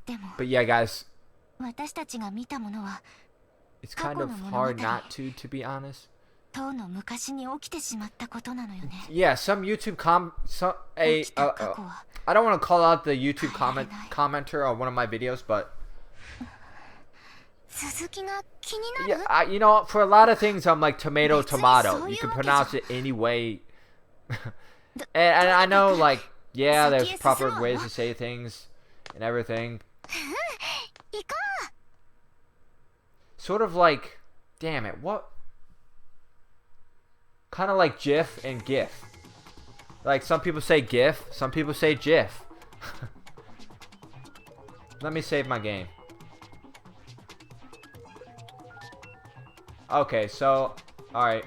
でも But yeah, guys, 私たちが見たものは it's kind of hard not to be honest. 当の昔に起きてしまったことなのよね Yeah, some YouTube I don't want to call out the YouTube commenter on one of my videos, but 続きが気になる yeah, you know, for a lot of things, I'm like tomato. You can pronounce it any way. and I know, like, yeah, there's proper ways to say things and everything. 行こ Sort of like, damn it, what? Kind of like GIF and GIF. Like, some people say GIF, some people say GIF. Let me save my game. Okay, so, alright.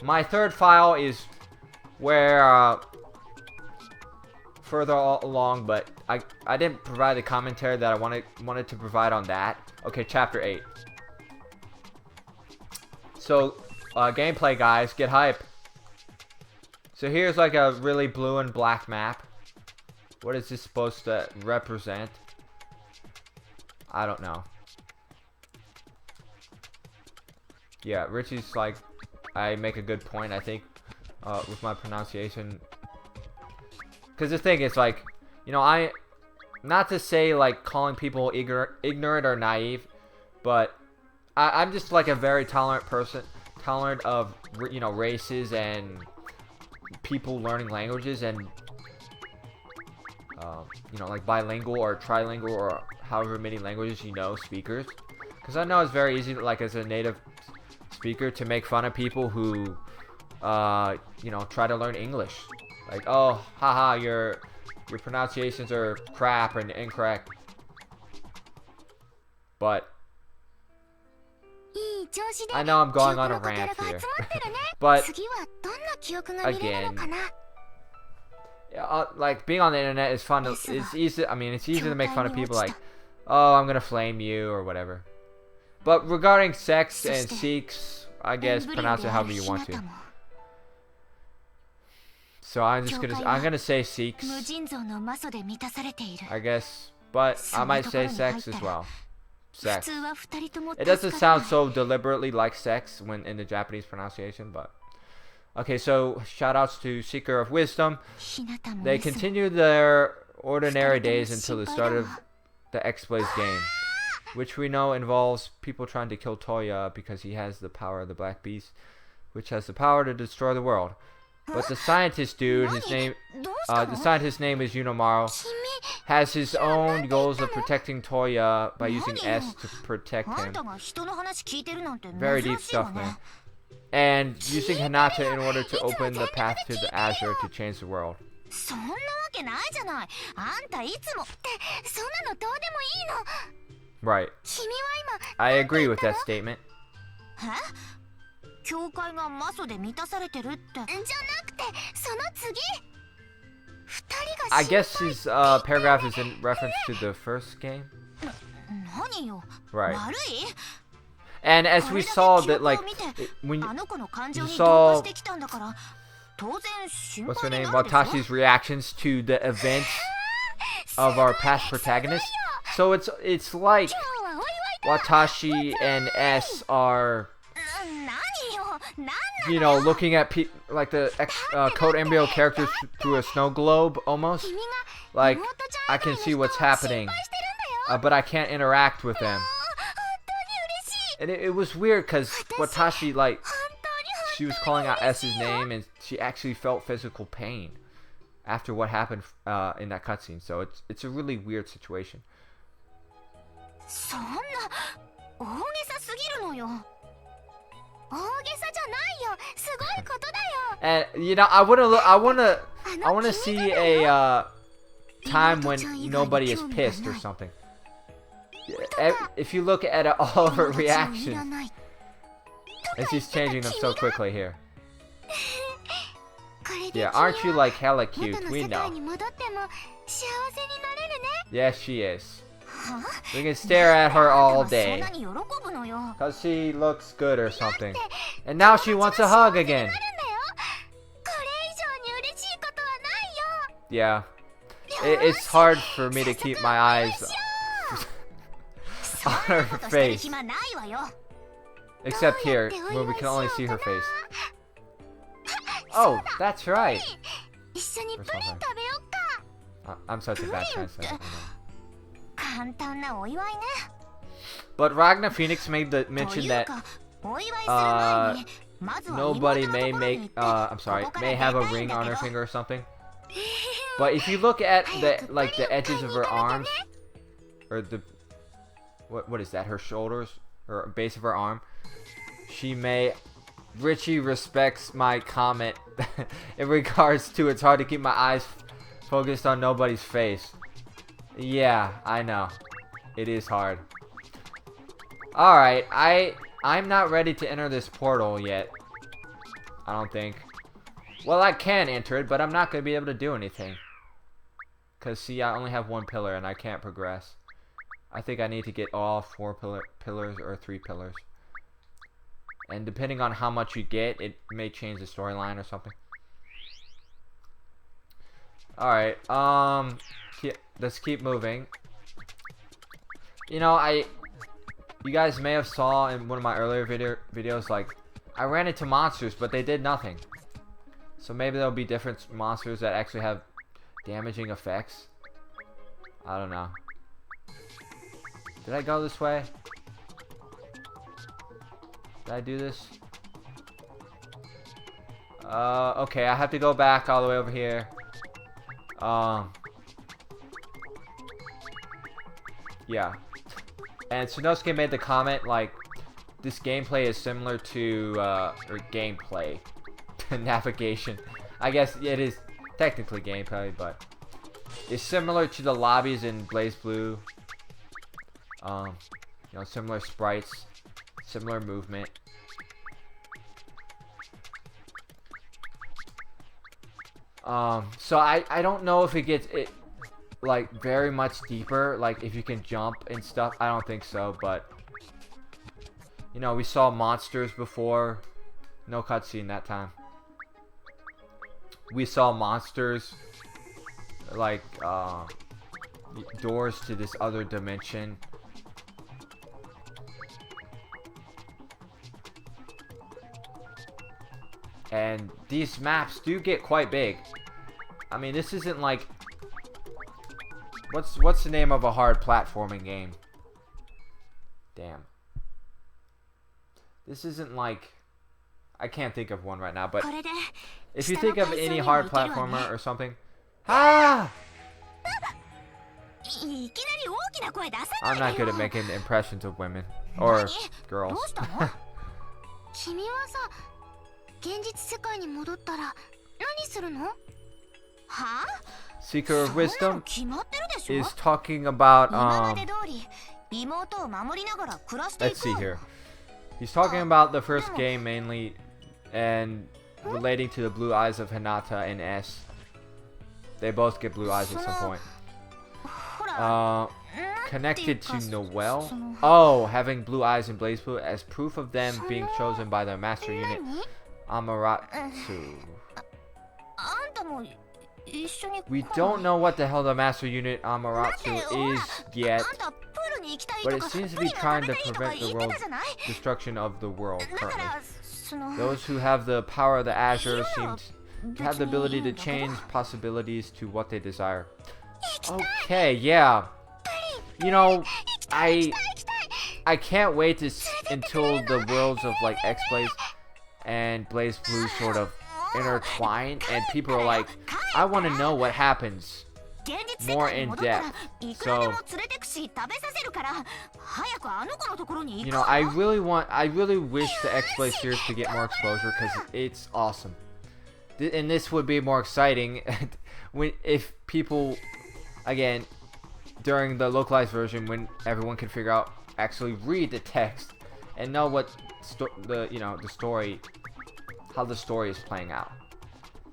My third file is where, further along, but I didn't provide the commentary that I wanted to provide on that. Okay, chapter 8. So, gameplay, guys, get hype. So here's like a really blue and black map. What is this supposed to represent? I don't know. Yeah, Richie's like, I make a good point, I think, with my pronunciation. Because the thing is, like, you know, not to say, like, calling people ignorant or naive, but I'm just, like, a very tolerant person, tolerant of, you know, races and people learning languages and, you know, like, bilingual or trilingual or however many languages you know, speakers. Because I know it's very easy, like, as a native speaker, to make fun of people who, you know, try to learn English. Like, oh, haha, your pronunciations are crap and incorrect. But I know I'm going on a rant here. But again, like, being on the internet is fun. It's easy. I mean, it's easy to make fun of people like, oh, I'm gonna flame you or whatever. But regarding sex and Sikhs, I guess pronounce it however you want to. So I'm gonna say Sikhs, I guess, but I might say sex as well. Sex. It doesn't sound so deliberately like sex when in the Japanese pronunciation, but okay. So shoutouts to Seeker of Wisdom. They continue their ordinary days until the start of the XBlaze game, which we know involves people trying to kill Toya because he has the power of the Black Beast, which has the power to destroy the world. But the scientist dude, the scientist's name is Yunomaru, has his own goals of protecting Toya by using S to protect him. Very deep stuff, man. And using Hinata in order to open the path to the Azure to change the world. Right. I agree with that statement. 教会がマソで満たされてるってじゃなくてその次2人が I guess his paragraph is in reference to the first game. 何よ Right. 悪い And as we saw that, like, when you saw what's her name, Watashi's reactions to the events of our past protagonist, So it's like Watashi and S are, you know, looking at like the code embryo characters through a snow globe almost. Like I can see what's happening, but I can't interact with them. And it was weird because Watashi, like, she was calling out S's name and she actually felt physical pain after what happened in that cutscene. So it's a really weird situation. And you know, I wanna see a time when nobody is pissed or something. If you look at all of her reactions, and she's changing them so quickly here. Yeah, aren't you like hella cute? We know. Yes, she is. We can stare at her all day because she looks good or something. And now she wants a hug again. Yeah. It's hard for me to keep my eyes on her face. Except here, where we can only see her face. Oh, that's right. I'm such a bad translator. But Ragnar Phoenix made the mention that nobody may have a ring on her finger or something. But if you look at the edges of her arms, or the what is that? Her shoulders or base of her arm, she may. Richie respects my comment in regards to it's hard to keep my eyes focused on nobody's face. Yeah, I know. It is hard. Alright, I'm not ready to enter this portal yet. I don't think. Well, I can enter it, but I'm not going to be able to do anything. Because, see, I only have one pillar and I can't progress. I think I need to get all 4 pillars or 3 pillars. And depending on how much you get, it may change the storyline or something. Alright, let's keep moving. You know, you guys may have saw in one of my earlier videos, like, I ran into monsters, but they did nothing. So maybe there'll be different monsters that actually have damaging effects. I don't know. Did I go this way? Did I do this? Okay, I have to go back all the way over here. Yeah. And Sunosuke made the comment, like, this gameplay is similar to, or gameplay, navigation. I guess it is technically gameplay, but it's similar to the lobbies in Blaze Blue. You know, similar sprites, similar movement. So I don't know if it gets like very much deeper, like if you can jump and stuff. I don't think so, but you know, we saw monsters before. No cutscene that time. We saw monsters like doors to this other dimension. And these maps do get quite big. I mean, this isn't like... What's the name of a hard platforming game? Damn. This isn't like... I can't think of one right now, but... If you think of any hard platformer or something... Ah! I'm not good at making impressions of women. Or girls. Seeker of Wisdom is talking about let's see here. He's talking about the first game mainly, and relating to the blue eyes of Hinata and S. They both get blue eyes at some point. Connected to Noelle. Oh, having blue eyes in Blaze Blue as proof of them being chosen by their master unit, Amaterasu. We don't know what the hell the Master Unit Amaterasu is yet, but it seems to be trying to prevent the world's destruction of the world currently. Those who have the power of the Azure seem to have the ability to change possibilities to what they desire. Okay, yeah. You know, I can't wait until the worlds of like XBlaze and Blaze Blue sort of intertwine, and people are like, I want to know what happens more in depth. So, you know, I really wish the XBlaze series to get more exposure because it's awesome. And this would be more exciting if people, again, during the localized version, when everyone can figure out, actually read the text and know what the story, how the story is playing out,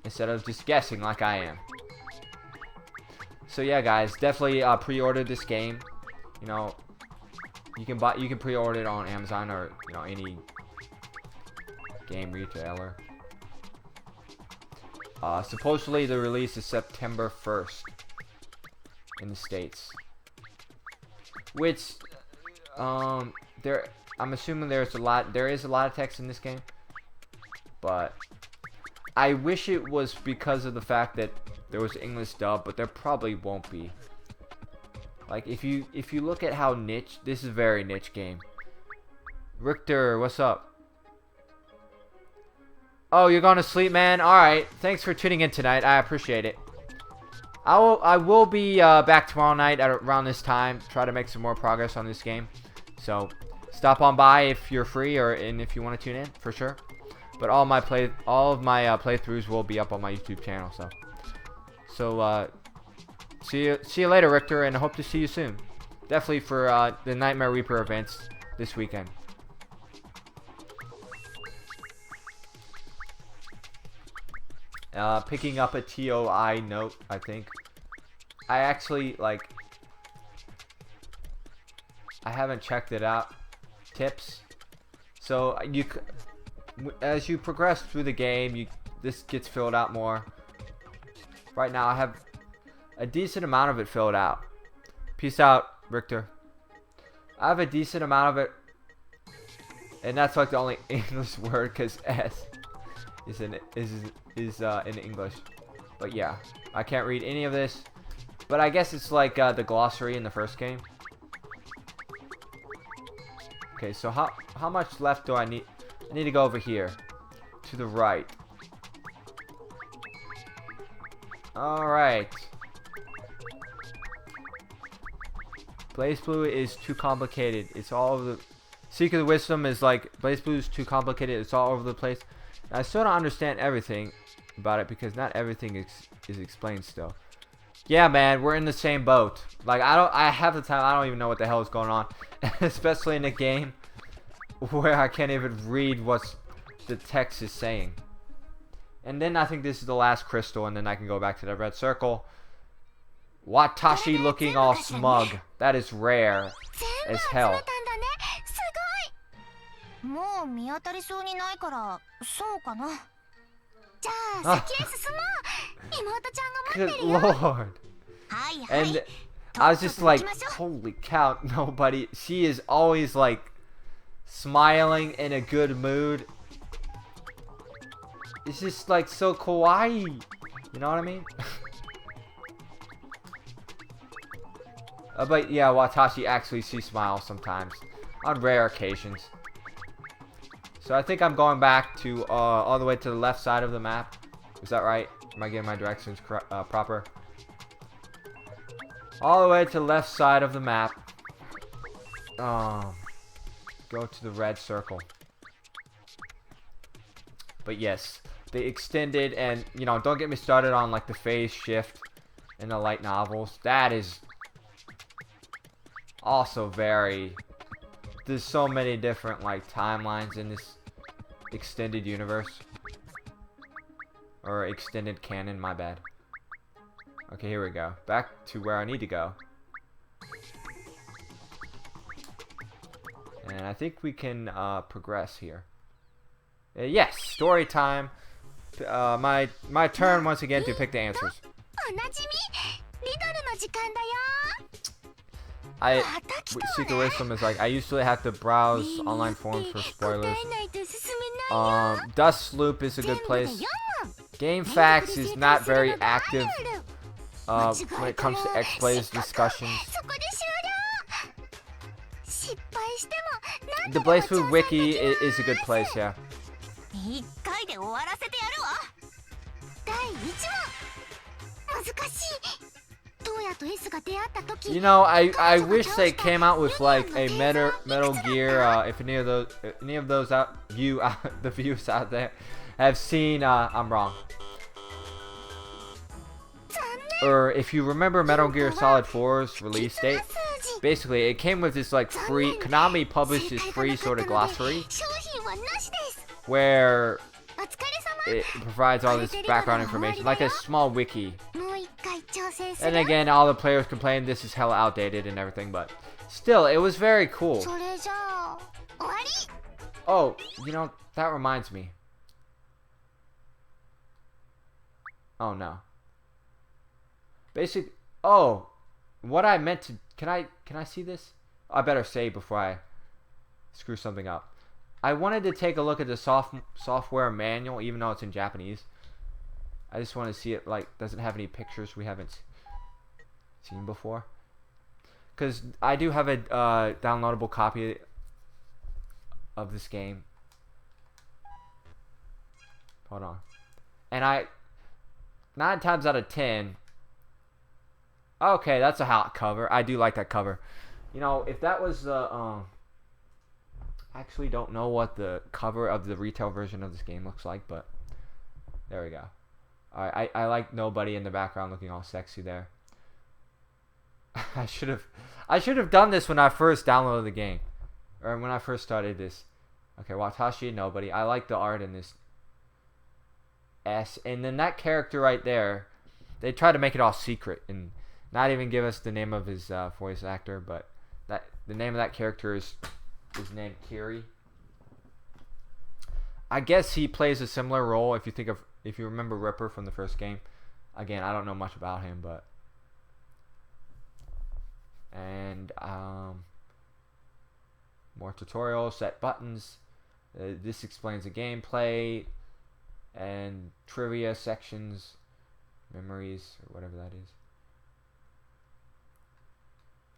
instead of just guessing like I am. So yeah, guys, definitely pre-order this game. You know, you can pre-order it on Amazon or any game retailer. Supposedly the release is September 1st in the States, which I'm assuming there is a lot of text in this game, but I wish it was because of the fact that there was English dub, but there probably won't be. Like if you look at how niche this is, a very niche game. Richter, what's up? Oh, you're going to sleep, man? Alright, thanks for tuning in tonight. I appreciate it. I will be back tomorrow night at around this time. Try to make some more progress on this game. So, stop on by if you're free, and if you want to tune in, for sure. But all of my playthroughs will be up on my YouTube channel. So see you later, Richter, and I hope to see you soon. Definitely for the Nightmare Reaper events this weekend. Picking up a TOI note, I think. I actually, I haven't checked it out. Tips. So, as you progress through the game, this gets filled out more. Right now, I have a decent amount of it filled out. Peace out, Richter. I have a decent amount of it. And that's like the only English word, because S is in English. But yeah, I can't read any of this, but I guess it's like the glossary in the first game. Okay, so how much left do I need? I need to go over here to the right. All right. Blaze Blue is too complicated. It's all over the Seek of the Wisdom is like Blaze Blue is too complicated. It's all over the place. I still don't understand everything about it because not everything is explained still. Yeah, man, we're in the same boat. Like half the time I don't even know what the hell is going on, especially in a game where I can't even read what the text is saying. And then I think this is the last crystal, and then I can go back to the red circle. Watashi looking all smug. That is rare as hell. Good lord. And I was just like, holy cow, nobody. She is always like smiling, in a good mood. It's just like so kawaii. You know what I mean? But yeah, Watashi actually, she smiles sometimes on rare occasions. So I think I'm going back to all the way to the left side of the map. Is that right? Am I getting my directions proper? All the way to the left side of the map. Go to the red circle. But yes, they extended, and don't get me started on like the phase shift in the light novels. That is also very. There's so many different like timelines in this extended universe. Or extended canon, my bad. Okay, here we go. Back to where I need to go. And I think we can progress here. Yes, story time. My turn once again to pick the answers. じみリドルの時間だよ。 Secret Wisdom is like, I usually have to browse online forums for spoilers. 答えないと進めないよ。 Dust Loop is a good place. Game Facts is not very active when it comes to XBlaze discussions. そこで終了。失敗しても何 The 度でも Blaze 挑戦 Food でき Wiki る。 is a good place, yeah. 一回で終わらせてやるわ。第1問。難しい。トウヤと S が出会った時、 You know, I wish they came out with like a Metal Gear. If any of those the viewers out there have seen, I'm wrong. Or if you remember Metal Gear Solid 4's release date, basically it came with this like free, Konami published this free sort of glossary 商品はなしです。 where お疲れ様。 it provides all this background information, like a small wiki. もう一回挑戦す And る。 again, all the players complain this is hella outdated and everything, but still, it was very cool. それじゃあ終わり。 Oh, you know, that reminds me. Oh no. What I meant to, can I see this? I better save before I screw something up. I wanted to take a look at the software manual, even though it's in Japanese. I just want to see it, like, does it have any pictures we haven't seen before? Because I do have a downloadable copy of this game. Hold on. And 9 times out of 10... Okay, that's a hot cover. I do like that cover. You know, if that was the... I actually don't know what the cover of the retail version of this game looks like, but... There we go. Alright, I like nobody in the background looking all sexy there. I should have done this when I first downloaded the game. Or when I first started this. Okay, Watashi and nobody. I like the art in this S. And then that character right there, they try to make it all secret and not even give us the name of his voice actor, but the name of that character is named Kiri. I guess he plays a similar role if you remember Ripper from the first game. Again, I don't know much about him, but and more tutorials, set buttons. This explains the gameplay and trivia sections, memories, or whatever that is.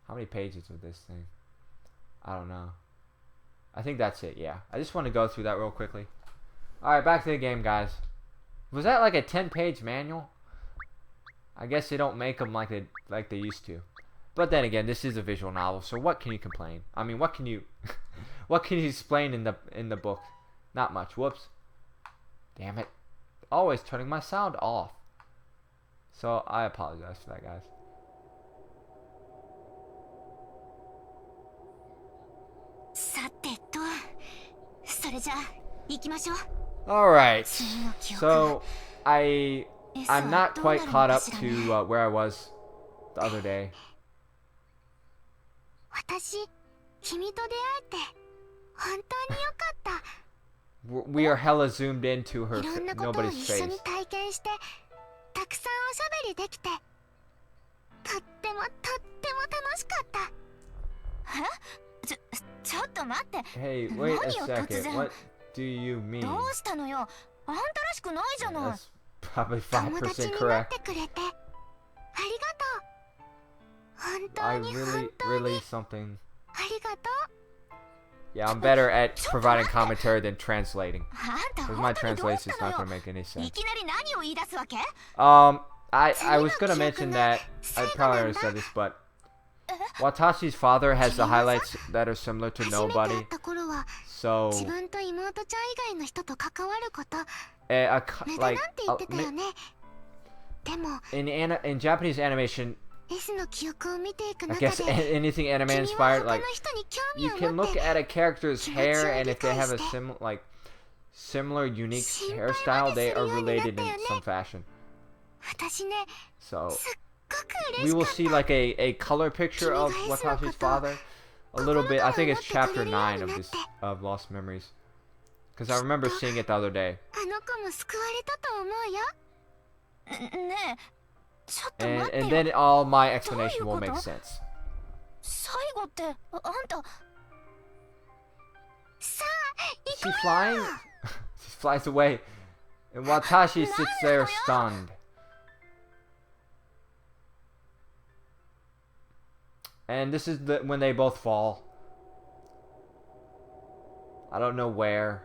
How many pages of this thing? I don't know. I think that's it, yeah. I just want to go through that real quickly. Alright, back to the game, guys. Was that like a 10-page manual? I guess they don't make them like they used to. But then again, this is a visual novel, so what can you complain? I mean, what can you what can you explain in the book? Not much. Whoops. Damn it. Always turning my sound off. So I apologize for that, guys. Alright, so I'm not quite caught up to where I was the other day. We are hella zoomed into nobody's face. ちょっと待って。 Hey, wait a second. What do you mean? どうしたのよ。あんたらしくないじゃない。 That's probably 友達 5% になっ correct. てくれてありがとう。本当 I に really, 本当に really something. ありがとう。 Yeah, I'm better at providing commentary than translating. あんた Because 本 my 当にどう translation し is たの not よ。 going to make any い sense. きなり何を言い出すわけ？ I was going to mention that, I probably already said this, but Watashi's father has the highlights that are similar to 初めて会 nobody. った頃は So, 自分と妹ちゃん以外の人と関わること無 a 駄 like, なんて言ってたよね。でも in Japanese animation, S の記憶を見ていく I 中で guess anything anime 君は inspired, 他 like, の人に興 you 味を can 持っ look て at a character's hair, and if they have a 気持ちを理解して similar, unique 心配 hairstyle, they までする are ようになった related in よね。 some fashion. 私ね So, すっごく we 嬉 will し see かった like a color picture of Watashi's father. A little bit. I think it's chapter 9 of Lost Memories. Because I remember seeing it the other day. あの子も救われたと思うよ。ねえちょっと And 待ってよ then all my explanation will どういうこと？ make sense. 最後ってあんたさあ Is she flying? She flies away. And Watashi sits there stunned. And this is when they both fall. I don't know where.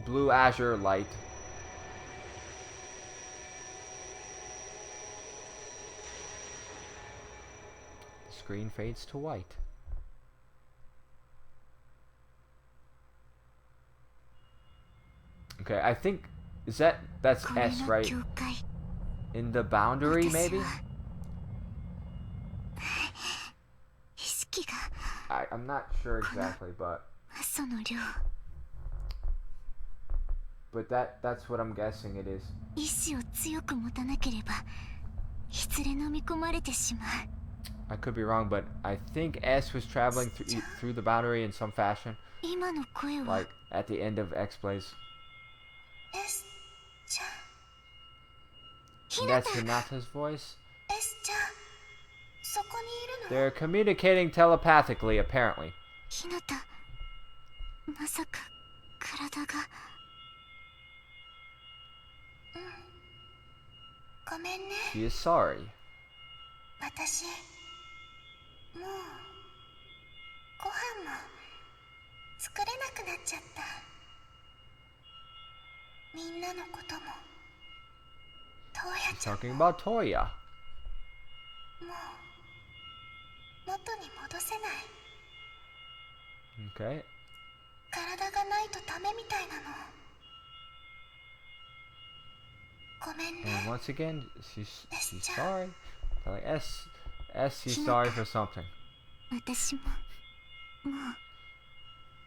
Blue azure light. The screen fades to white. Okay, I think that's S, right? 境界 In the boundary, 私 maybe? は意識が I'm not sure exactly, but その量 that's what I'm guessing it is. 意志を強く持たなければいずれ飲み込まれてしまう I could be wrong, but I think S was traveling through the boundary in some fashion, 今の声は like at the end of XBlaze. S ちゃん And that's Hinata's voice. S ちゃんそこにいるの They're communicating telepathically, apparently. ひなたまさか体がごめんね She is sorry. 私もうご飯も作れなくなっちゃったみんなのこともどうやっ She's ちゃう talking about Toya. もう元に戻せない Okay. 体がないとダメみたいなのごめんね And once again, she's sorry. Telling S, she's sorry for something. 私ももう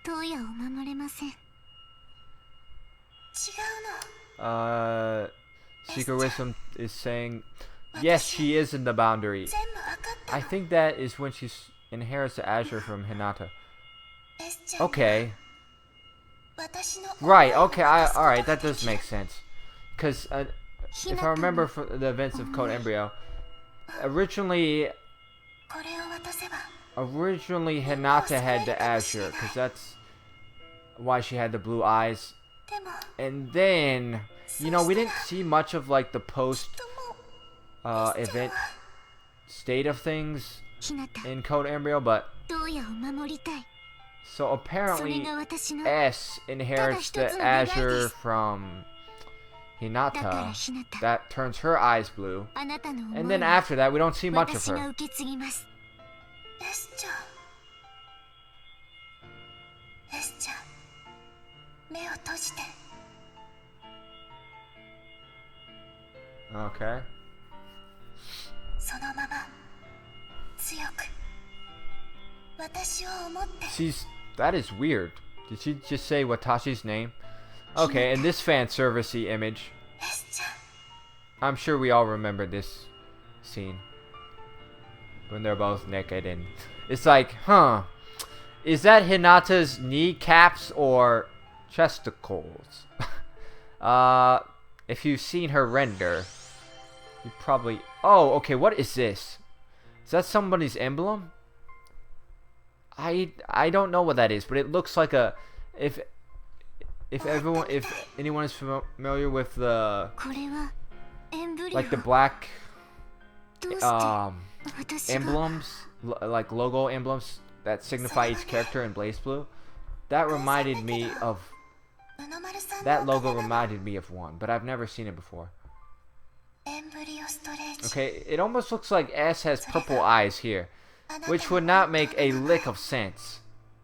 トウヤを守れません違うの Secret Wisdom is saying, yes, she is in the boundary. 全部わかった I think that is when she inherits the Azure from Hinata. エスちゃん Okay. 私の Right, okay, alright, that does make sense. Because if I remember from the events of Code Embryo, originally これを渡せば Hinata had the Azure, because that's why she had the blue eyes. でも And then, you know, we didn't see much of like the post とも event state of things ひなた in Code Embryo, but トウヤを守りたい so それ apparently が私の S inherits the Azure from だから Hinata ひなた that turns her eyes blue. あなたの思 And い then を after that, we don't see much of 私が her. 受け継ぎますエスちゃんエスちゃん目を閉じて Okay. そのまま強く私を思って That is weird. Did she just say Watashi's name? Okay, and this fan servicey image. エスちゃん I'm sure we all remember this scene. When they're both naked and it's like, huh. Is that Hinata's kneecaps or chesticles? If you've seen her render, you probably... Oh, okay, what is this? Is that somebody's emblem? I don't know what that is, but it looks like a... If anyone is familiar with the... これはエンブリオ Like the black どうして私が emblems, like logo emblems that signify each character in Blaze Blue. That reminded me of... うのまるさんの That お logo かげなの reminded me of one, but I've never seen it before. エンブリオストレージ Okay, it almost looks like S has purple eyes here, which would not make a lick of sense.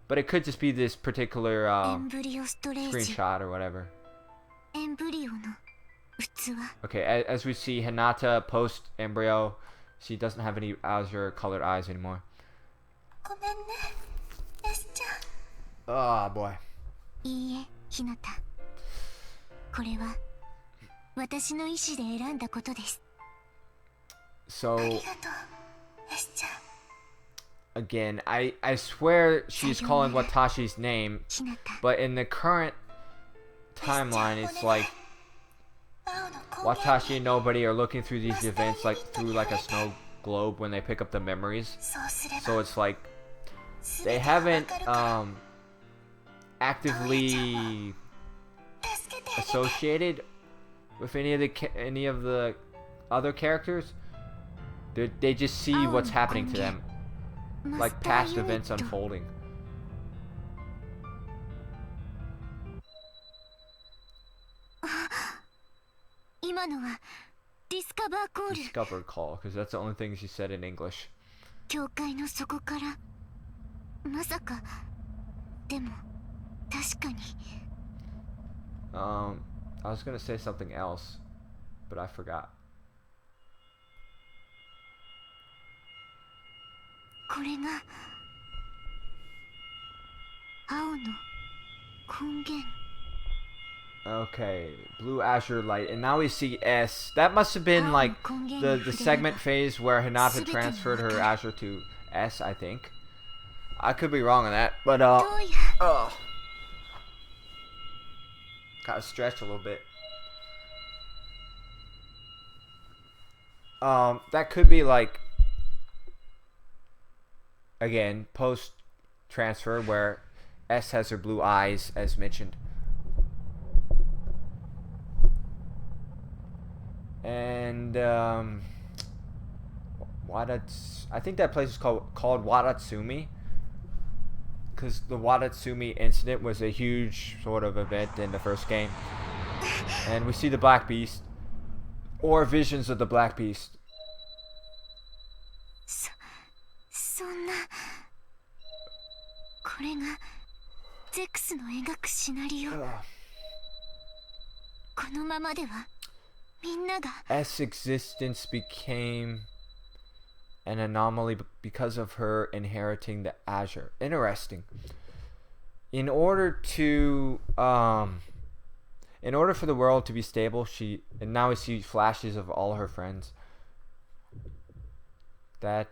But it could just be this particular エンブリオストレージ screenshot or whatever. エンブリオの器 Okay, as we see Hinata post embryo, she doesn't have any azure colored eyes anymore. ごめんねエスちゃん Oh boy. いいえひなたこれは私の意志で選んだことです So ありがとうエスちゃん again, I swear she's calling Watashi's name, ひなた but in the current timeline, it's like Watashi and nobody are looking through these events like through like a snow globe when they pick up the memories. So it's like they haven't actively associated with any of the other characters. They just see what's happening to them, like past events unfolding. Discover call, because that's the only thing she said in English. I was gonna say something else, but I forgot. Okay, blue azure light, and now we see S. That must have been like the segment phase where Hinata transferred her azure to S, I think. I could be wrong on that, but gotta stretch a little bit. That could be like, again, post transfer where S has her blue eyes, as mentioned. And I think that place is called Watatsumi, because the Watatsumi incident was a huge sort of event in the first game. And we see the Black Beast, or visions of the Black Beast. S existence became an anomaly because of her inheriting the azure. Interesting. In order for the world to be stable, and now we see flashes of all her friends. That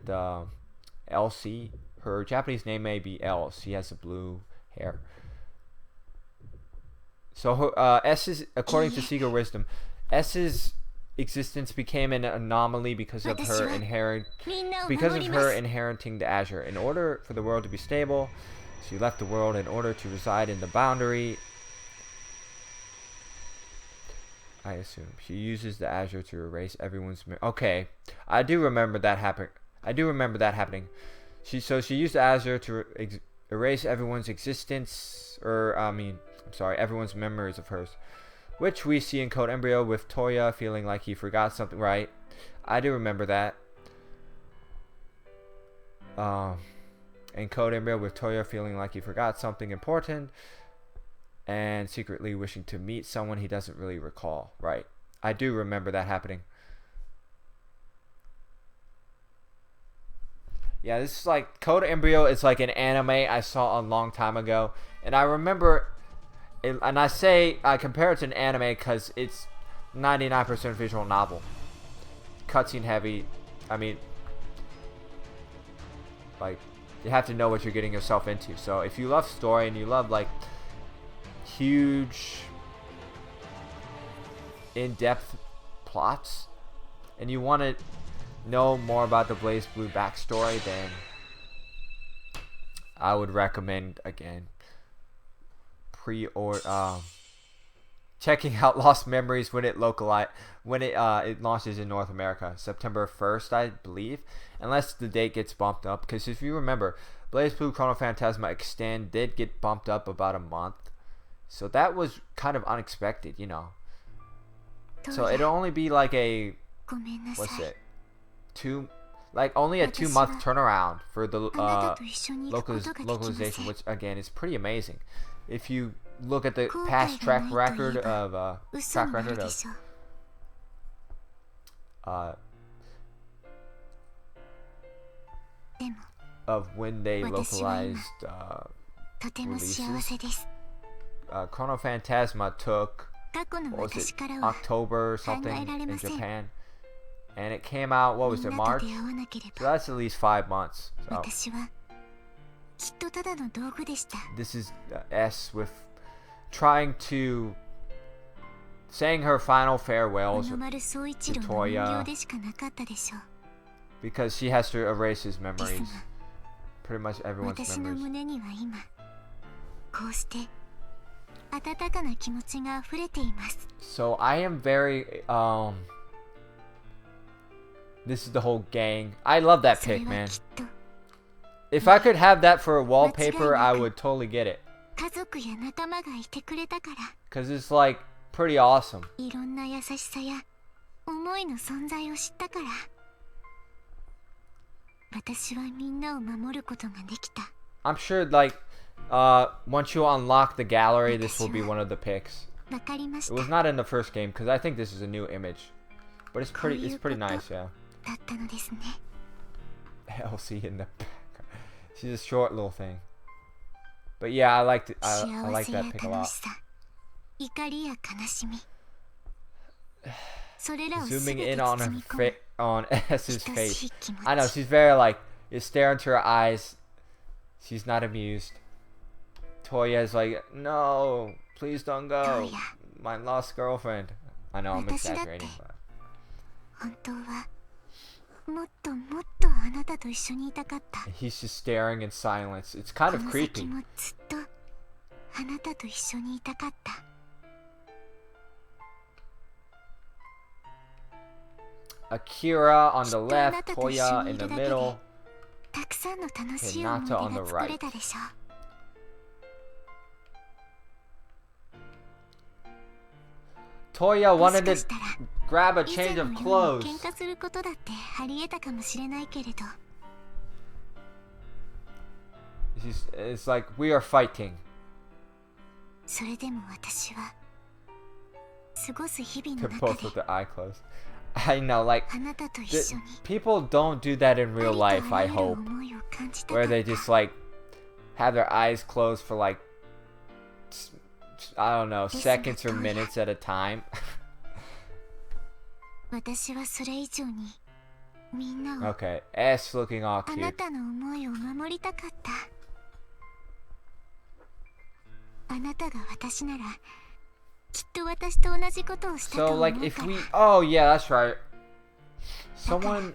Elsie, her Japanese name may be Elle. She has the blue hair. So her, S is, according to Seeker Wisdom, S's existence became an anomaly because of her inheriting the azure. In order for the world to be stable, she left the world in order to reside in the boundary. I assume she uses the azure to erase everyone's okay. I do remember that happening. She used the azure to erase everyone's existence, everyone's memories of hers, which we see in Code Embryo with Toya feeling like he forgot something. Right, I do remember that. In Code Embryo with Toya feeling like he forgot something important and secretly wishing to meet someone he doesn't really recall. Right, I do remember that happening. Yeah, this is like Code Embryo is like an anime I saw a long time ago, and I remember it, and I compare it to an anime because it's 99% visual novel, cutscene heavy. I mean, like, you have to know what you're getting yourself into. So if you love story and you love like huge in-depth plots and you want to know more about the Blaze Blue backstory, then I would recommend, again, checking out Lost Memories when it launches in North America, September 1st, I believe, unless the date gets bumped up. Because if you remember, Blaze Blue Chrono Phantasma Extend did get bumped up about a month, so that was kind of unexpected, you know. So it'll only be like a only a 2-month turnaround for the localization, which again is pretty amazing. If you look at the past track record of when they localized releases. Chrono Phantasma took, what was it, October something in Japan, and it came out, what was it, March? So that's at least 5 months. So this is S with trying to saying her final こ farewells の丸総一郎の Toya 人形でしかなかったでしょう。 because she has to erase his です memories. が Pretty much everyone's 私の memories. 胸には今こうして温かな気持ちが溢れています。 So I am very this is the whole gang. I love that それ pic, は man. きっと If I could have that for a wallpaper, I would totally get it. 家族や仲間がいてくれたから。 Cause it's like pretty awesome. いろんな優しさや思いの存在を知ったから。私はみんなを守ることができた。 I'm sure like once you unlock the gallery, this will be one of the pics. わかりまし It た。 was not in the first game because I think this is a new image. But it's pretty nice, yeah. だったのですね。 Elsie in the back. She's a short little thing. But yeah, I like幸せや that pic a 楽 lot. しさ、怒りや悲しみ。それらをすべ Zooming て in on 包 her み込む on S's 愛 face. しい気持 I know ち。 she's very like you stare into her eyes. She's not amused. Toya's like, no, please don't go. Toya. My lost girlfriend. I know I'm 私だって exaggerating, but 本当はもっともっとあなたと一緒にいたかった。 he's just staring in silence. It's kind こ of の先 creepy. もずっとあなたと一緒にいたかった。 Akira on the きっとあな left, たと一緒 Toya に in い the るだけで middle. たくさんの楽しい Hinata 思い出 on the が作 right. れたでしょう。 Toya もし wanted か to したら grab a 以前 change の of ように clothes. 喧嘩することだってありえたかもしれないけれど、 It's like we are fighting. それでも私は過ごす日々 They're の both 中 with で their eye closed. I know, like あなたと一 th- 緒に people don't do that in あり real と life. あら I ゆる hope, 思いを感じたか where った。 they just like have their eyes closed for like I don't know, seconds or minutes at a time. 私はそれ以上にみんなを Okay, S looking all あな cute. たの思いを守りたかった。あなたが私ならきっと私と同じことをしたと So 思う like か if ら we oh yeah, that's right. だから Someone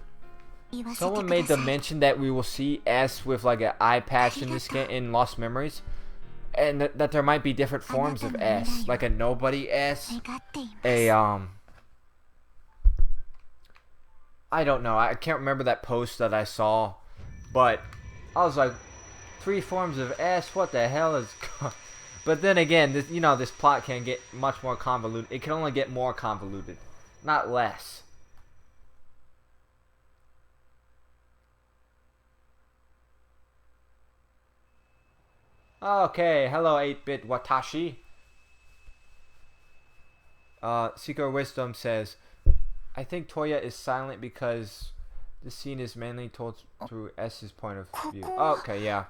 言わせて someone く made だ the さい。 mention that we will see S with like an eye patch in this game in Lost Memories. And that there might be different forms of S, like a nobody S, 願っています。 a I don't know. I can't remember that post that I saw, but I was like, 3 forms of S. What the hell is? But then again, this this plot can get much more convoluted. It can only get more convoluted, not less. Okay, hello 8-bit Watashi. Secret Wisdom says, I think Toya is silent because the scene is mainly told through S's point of view. Oh, okay, yeah.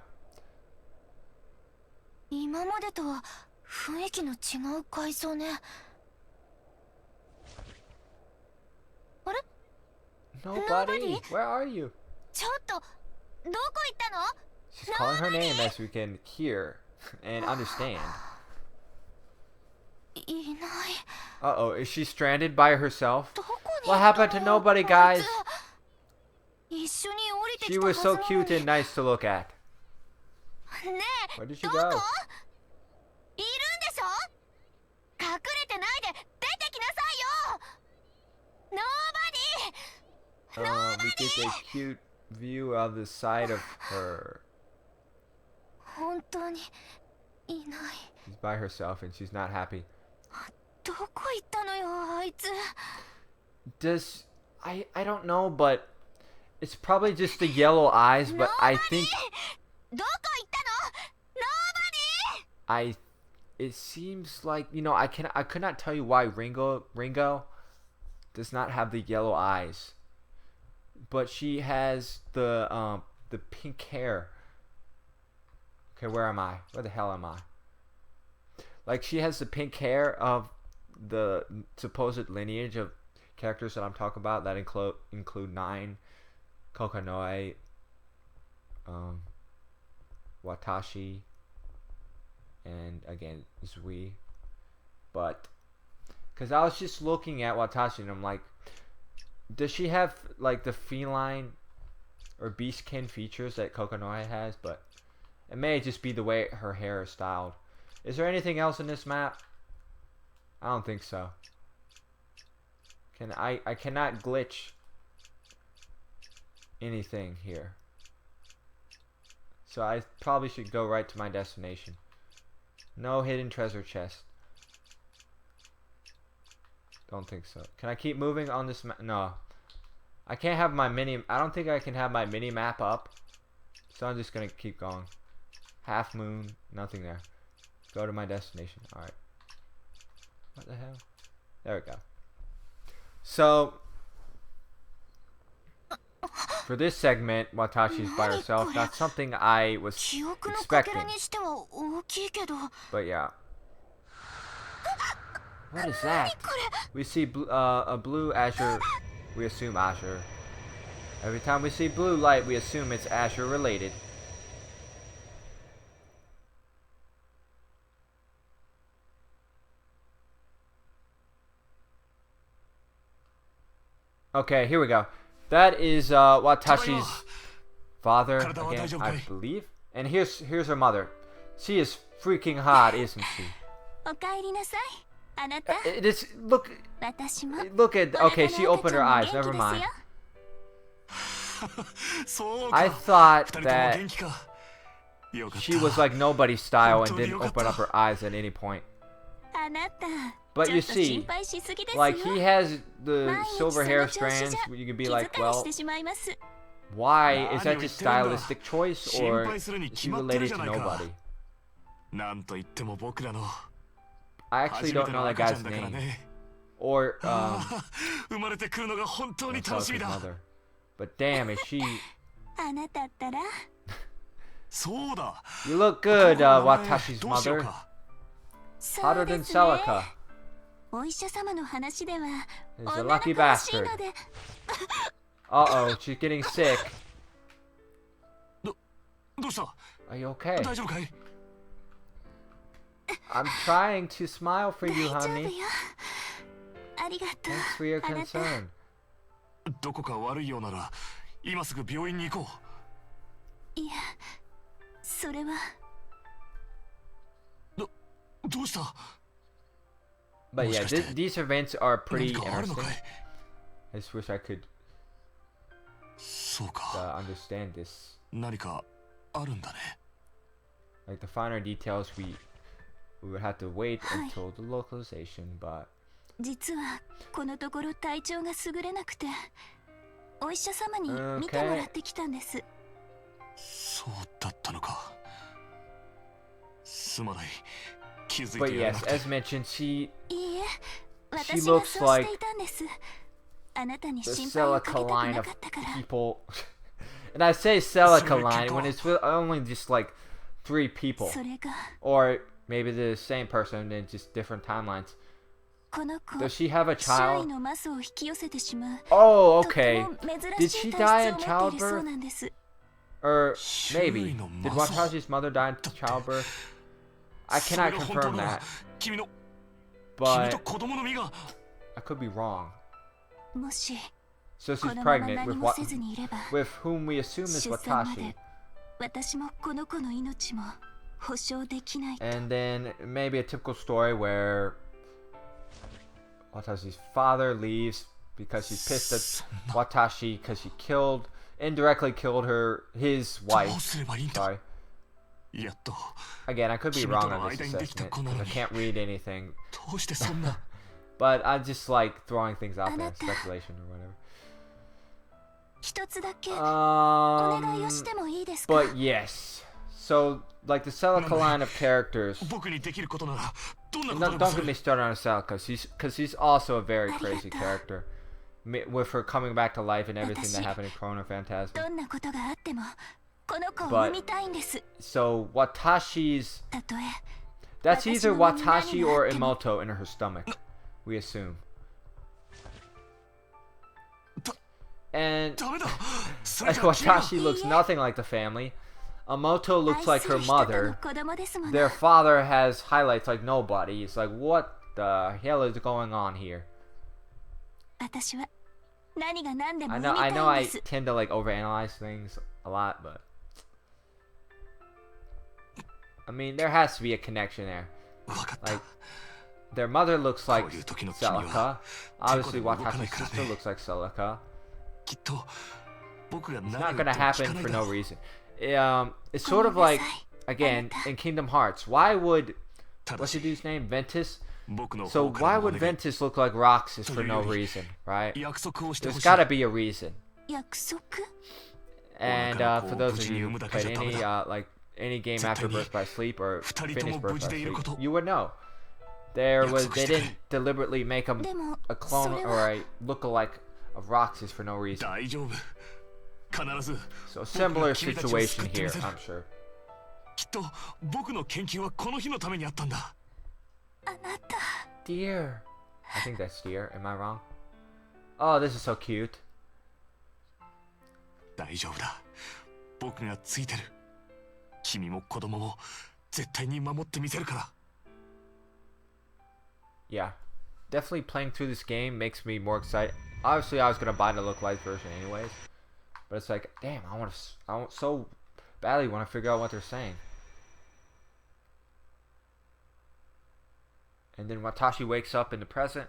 今までとは雰囲気の違う階層ね。あれ？ Nobody, where are you? ちょっとどこ行ったの？ She's calling her name as we can hear and understand. いない。 Uh-oh, is she stranded by herself? どこに What 行った happened to の？ nobody, あい guys? つ一緒に降りてき She たは was ず so なの cute に。 and nice to look at. ねえ、 Where did she ど go? こ？いるんでしょ？隠れてないで出てきなさいよ。Nobody! We get a cute view of the side of her. 本当にいない。 She's by herself and she's not happy. どこ行ったのよ、あいつ。 Does I don't know, but it's probably just the yellow eyes, but I think どこ行ったの？ Nobody! it seems like I could not tell you why Ringo does not have the yellow eyes, but she has the pink hair. Okay, where am I? Where the hell am I? Like she has the pink hair of the supposed lineage of characters that I'm talking about that include 9, Kokanoe, Watashi, and again Zui. But Because I was just looking at Watashi and I'm like, does she have like the feline or beastkin features that Kokonoi has? But it may just be the way her hair is styled. Is there anything else in this map? I don't think so. I cannot glitch anything here. So I probably should go right to my destination. No hidden treasure chest. Don't think so. Can I keep moving on this map? No. I can't have my mini... I don't think I can have my mini map up. So I'm just going to keep going. Half moon. Nothing there. Go to my destination. Alright. What the hell? There we go. So... for this segment, Watashi's by herself. That's something I was expecting. But yeah. What is that? We see a blue azure. We assume azure. Every time we see blue light, we assume it's azure related. Okay, here we go. That is Watashi's father again, I believe. And here's her mother. She is freaking hot, isn't she? It is, look at, okay, she opened her eyes, never mind. I thought that she was like nobody style and didn't open up her eyes at any point. But you see, like he has the silver hair strands, you can be like, well, why? Is that just stylistic choice, or is she related to nobody? I actually don't know that guy's name. Or, his mother. But damn, is she... You look good, Watashi's mother. Hotter than Celica. He's a lucky bastard. Uh-oh, she's getting sick. Are you okay? I'm trying to smile for you, honey. Thanks for your concern. But yeah, these events are pretty interesting. I just wish I could understand this. Like the finer details, we would have to wait until the localization, but... But yes, as mentioned, she looks like the Celica line of people. And I say Celica line when it's only just like 3 people. Or maybe the same person in just different timelines. Does she have a child? Oh, okay. Did she die in childbirth? Or maybe. Did Watashi's mother die in childbirth? I cannot confirm that. But I could be wrong. So she's pregnant with whom we assume is Watashi. And then maybe a typical story where Watashi's father leaves because he's pissed at Watashi because she indirectly killed his wife. Sorry. Again, I could be wrong on this assessment because I can't read anything. But I just like throwing things out there, speculation or whatever. But yes. So, like the Celica line of characters. Don't get me started on Celica, because she's also a very crazy character. With her coming back to life and everything that happened in Chrono Phantasm. But, so Watashi's... That's either Watashi or Emoto in her stomach, we assume. And Watashi looks nothing like the family. Emoto looks like her mother. Their father has highlights like nobody. It's like, what the hell is going on here? 私は何が何でも I 産み know た I い know ん I です。 tend to like overanalyze things a lot, but I mean there has to be a connection there. 分かった。 Like their mother looks like こういう時の君は Celica. Obviously てこでも動かない Watashi's からね。 sister looks like Celica. きっと僕が It's 何 not を言っ gonna ても聞 happen かない for だろ no う。 reason. It's sort of like again in Kingdom Hearts. Why would ただ what's し the dude's name? Ventus? 僕の So 方か why らのお would 願い Ventus look like Roxas for no というより reason, right? 約束をしてほ There's しい。 gotta be a reason. 約束？ And for those of you who played any だ。 like any game after Birth by Sleep or 二人と finished も Birth 無事 by でいるこ Sleep, と。 you would know. There was they 約束してくれ。 didn't deliberately make him でも a そ clone れ or は a lookalike of Roxas for no reason. 大丈夫。必ず So similar 僕が君たちを situation 救ってみ here, せる。 I'm sure. きっと僕の研究はこの日のためにあったんだ。あなた。 Deer. I think that's deer. Am I wrong? Oh, this is so cute. 大丈夫だ。僕がついてる。君も子供も絶対に守ってみせるから。 Yeah, definitely playing through this game makes me more excited. Obviously, I was gonna buy the localized version anyways, but it's like, damn, I want so badly want to figure out what they're saying. And then Watashi wakes up in the present.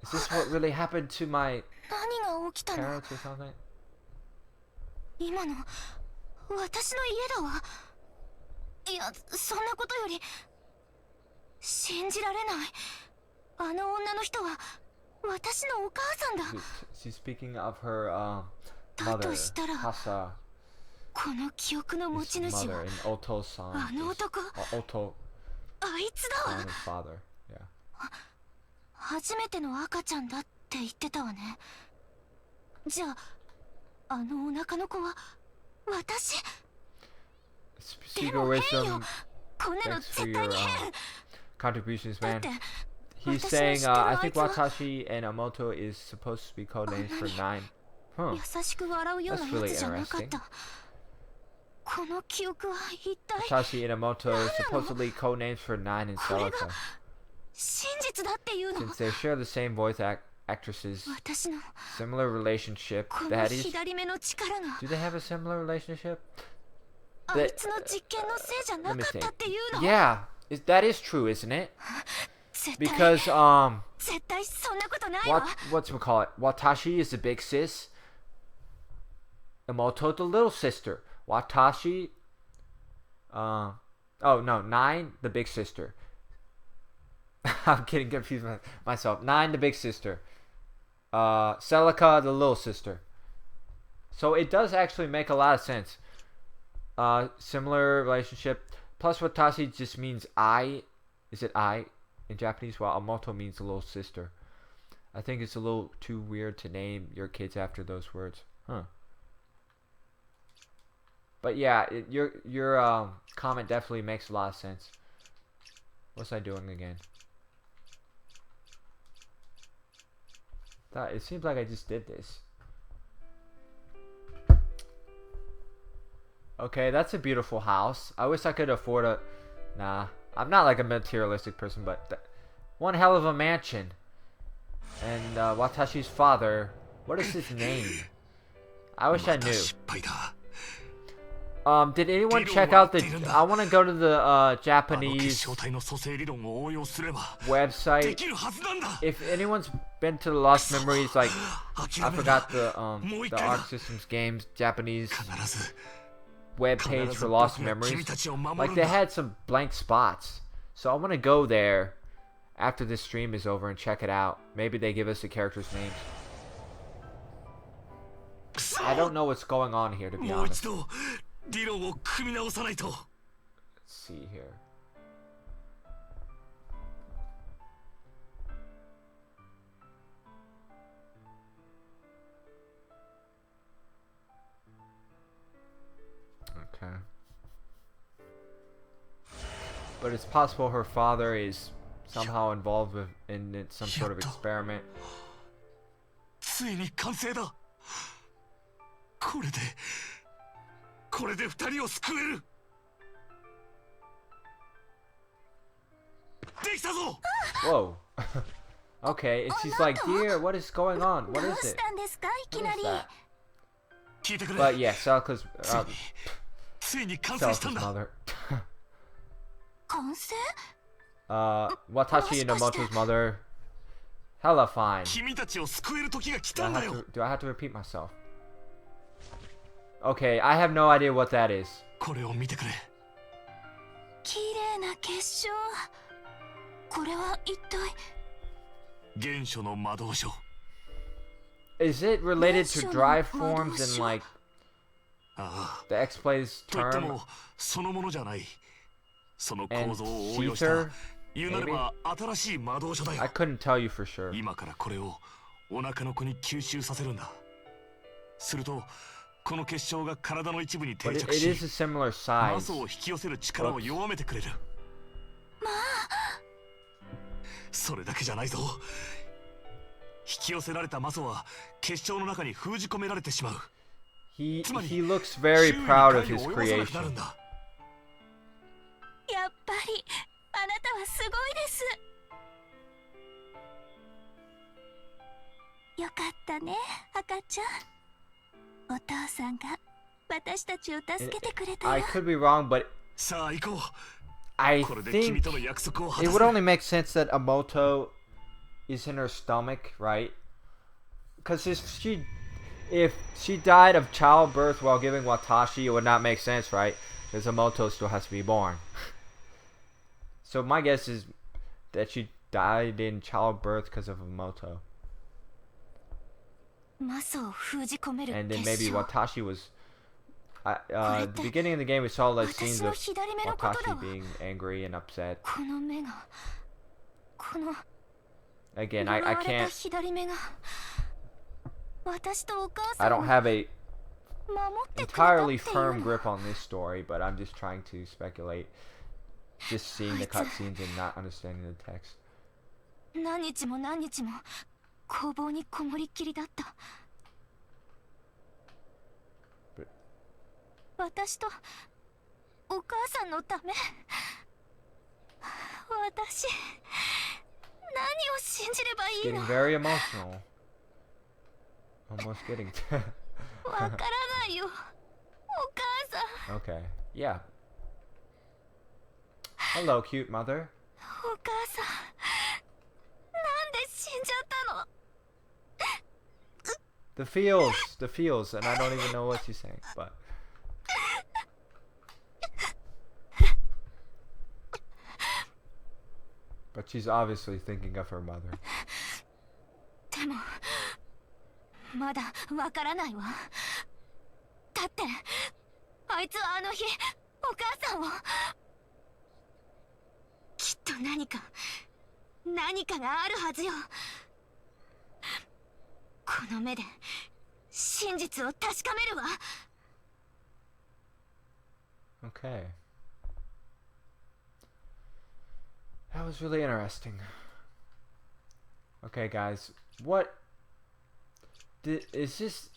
Is this what really happened to my 何が起きたの？ parents or something? 今の私の家だわ。いや、そんなことより信じられない。あの女の人は私のお母さんだ。 She's speaking of her だ mother, としたら Hasa, この記憶の持 his ち主 mother, は and Oto-san, あの男。 Oto-san, あいつだわ。 his father. Yeah. 初めての赤ちゃんだって言ってたわね。じゃああのお腹の子は私？ Speak で of も変よ。 wisdom. こんなの Thanks for 絶 your 対に変。 contributions, だっ man. て He's 私の saying, 知ってる I あい think つは Watashi and Amoto is supposed to be code names for nine. Huh. 優しく笑うような That's や really つじゃなかっ interesting. た。この記憶は一体 Watashi and Amoto is supposedly code names for Nine and Celica, 真実だっていうの？ since they share the same voice actresses, 私の similar relationship. この That is, 左目の力が do they have a similar relationship? あいつの実験のせいじゃな Let me かったっていうの？ Yeah, that is true, isn't it? 絶対 Because 絶対そんなことないわ。 whatchamacallit? Watashi is the big sis. Emoto the little sister. Watashi. Oh no, Nine the big sister. I'm getting confused myself. Nine the big sister. Celica the little sister. So it does actually make a lot of sense. Similar relationship. Plus Watashi just means I. Is it I in Japanese? While Emoto means the little sister. I think it's a little too weird to name your kids after those words. Huh. But yeah, your comment definitely makes a lot of sense. What's I doing again? It seems like I just did this. Okay, that's a beautiful house. I wish I could afford a... Nah, I'm not like a materialistic person, but one hell of a mansion. And Watashi's father, what is his name? I wish I knew. Did anyone check out the... I want to go to the Japanese website. If anyone's been to the Lost Memories, like, I forgot the Arc Systems Games Japanese web page for Lost Memories. Like, they had some blank spots. So I want to go there after this stream is over and check it out. Maybe they give us the characters' names. I don't know what's going on here, to be honest. Let's see here. Okay. But it's possible her father is somehow involved in some sort of experiment. ついに完成だ。これで二人を救える。でできたぞ。 Whoa. Okay, and she's like, dear, what is going on? What どう is し it? たんですかいき What な is り。 that? 聞いてくれ。 But yeah, Selka's ついに完成したん Selka's だ。 mother. 完成 Watashi Inamoto's mother. Hella fine. 君たちを救える時が来 Do た I んだ have よ。 to, do I have to repeat myself? Okay, I have no idea what that is. これを見てくれ。 綺麗な結晶。これは一体。 原初の魔導書。 Is it related to drive forms and like ああ。 the XBlaze と言って term もそのものじゃない。その and 構造を応用し Caesar? た言うなれば新しい魔導書だ I よ。 couldn't tell you for sure. 今からこれをお腹の子に吸収させるんだ。するとこの結晶が体の一部に But 定 it 着 is a し、 similar マ size. スを引き寄せる力を弱めてくれる。それだけじゃないぞ。引き寄せられたマスは結晶の中に封じ込められてしまう。 He つまり looks 周 very 囲に proud of 害を his 及ぼさなくなる creation. んだ。やっぱりあなたはすごいです。よかったね、赤ちゃん。お父さんが私たちを助けてくれた I よ。 could be wrong, but さあ行こう。 I これで君 think との約束を果 it た would す。 only make sense that Amoto is in her stomach, right? Because if she died of childbirth while giving Watashi, it would not make sense, right? Because Amoto still has to be born. So my guess is that she died in childbirth because of Amoto. マスを封じ込める And then 結 maybe 晶。 Watashi was... at the beginning of the game, we saw like scenes 私の of 左目のことだ Watashi わ。 being angry and upset. この目が、この Again, 呪 I われた can't... 左目が、私とお母 I さん don't を have a 守ってくれたって entirely いう firm の。 grip on this story, but I'm just trying to speculate. Just seeing the cutscenes and not understanding the text. 何日も何日も工房にこもりっきりだった。 But- 私とお母さんのため。私、何を信じればいいの？ Getting very emotional. Almost getting... わからないよ、お母さん。 Okay, yeah. Hello, cute mother. お母さん、なんで死んじゃったの？ The feels, and I don't even know what she's saying, but... But she's obviously thinking of her mother. でも、まだわからないわ。だって、あいつはあの日、お母さんを。きっと何かがあるはずよ。この目で真実を確かめるわ。 Okay. That was really interesting. Okay, guys, is this?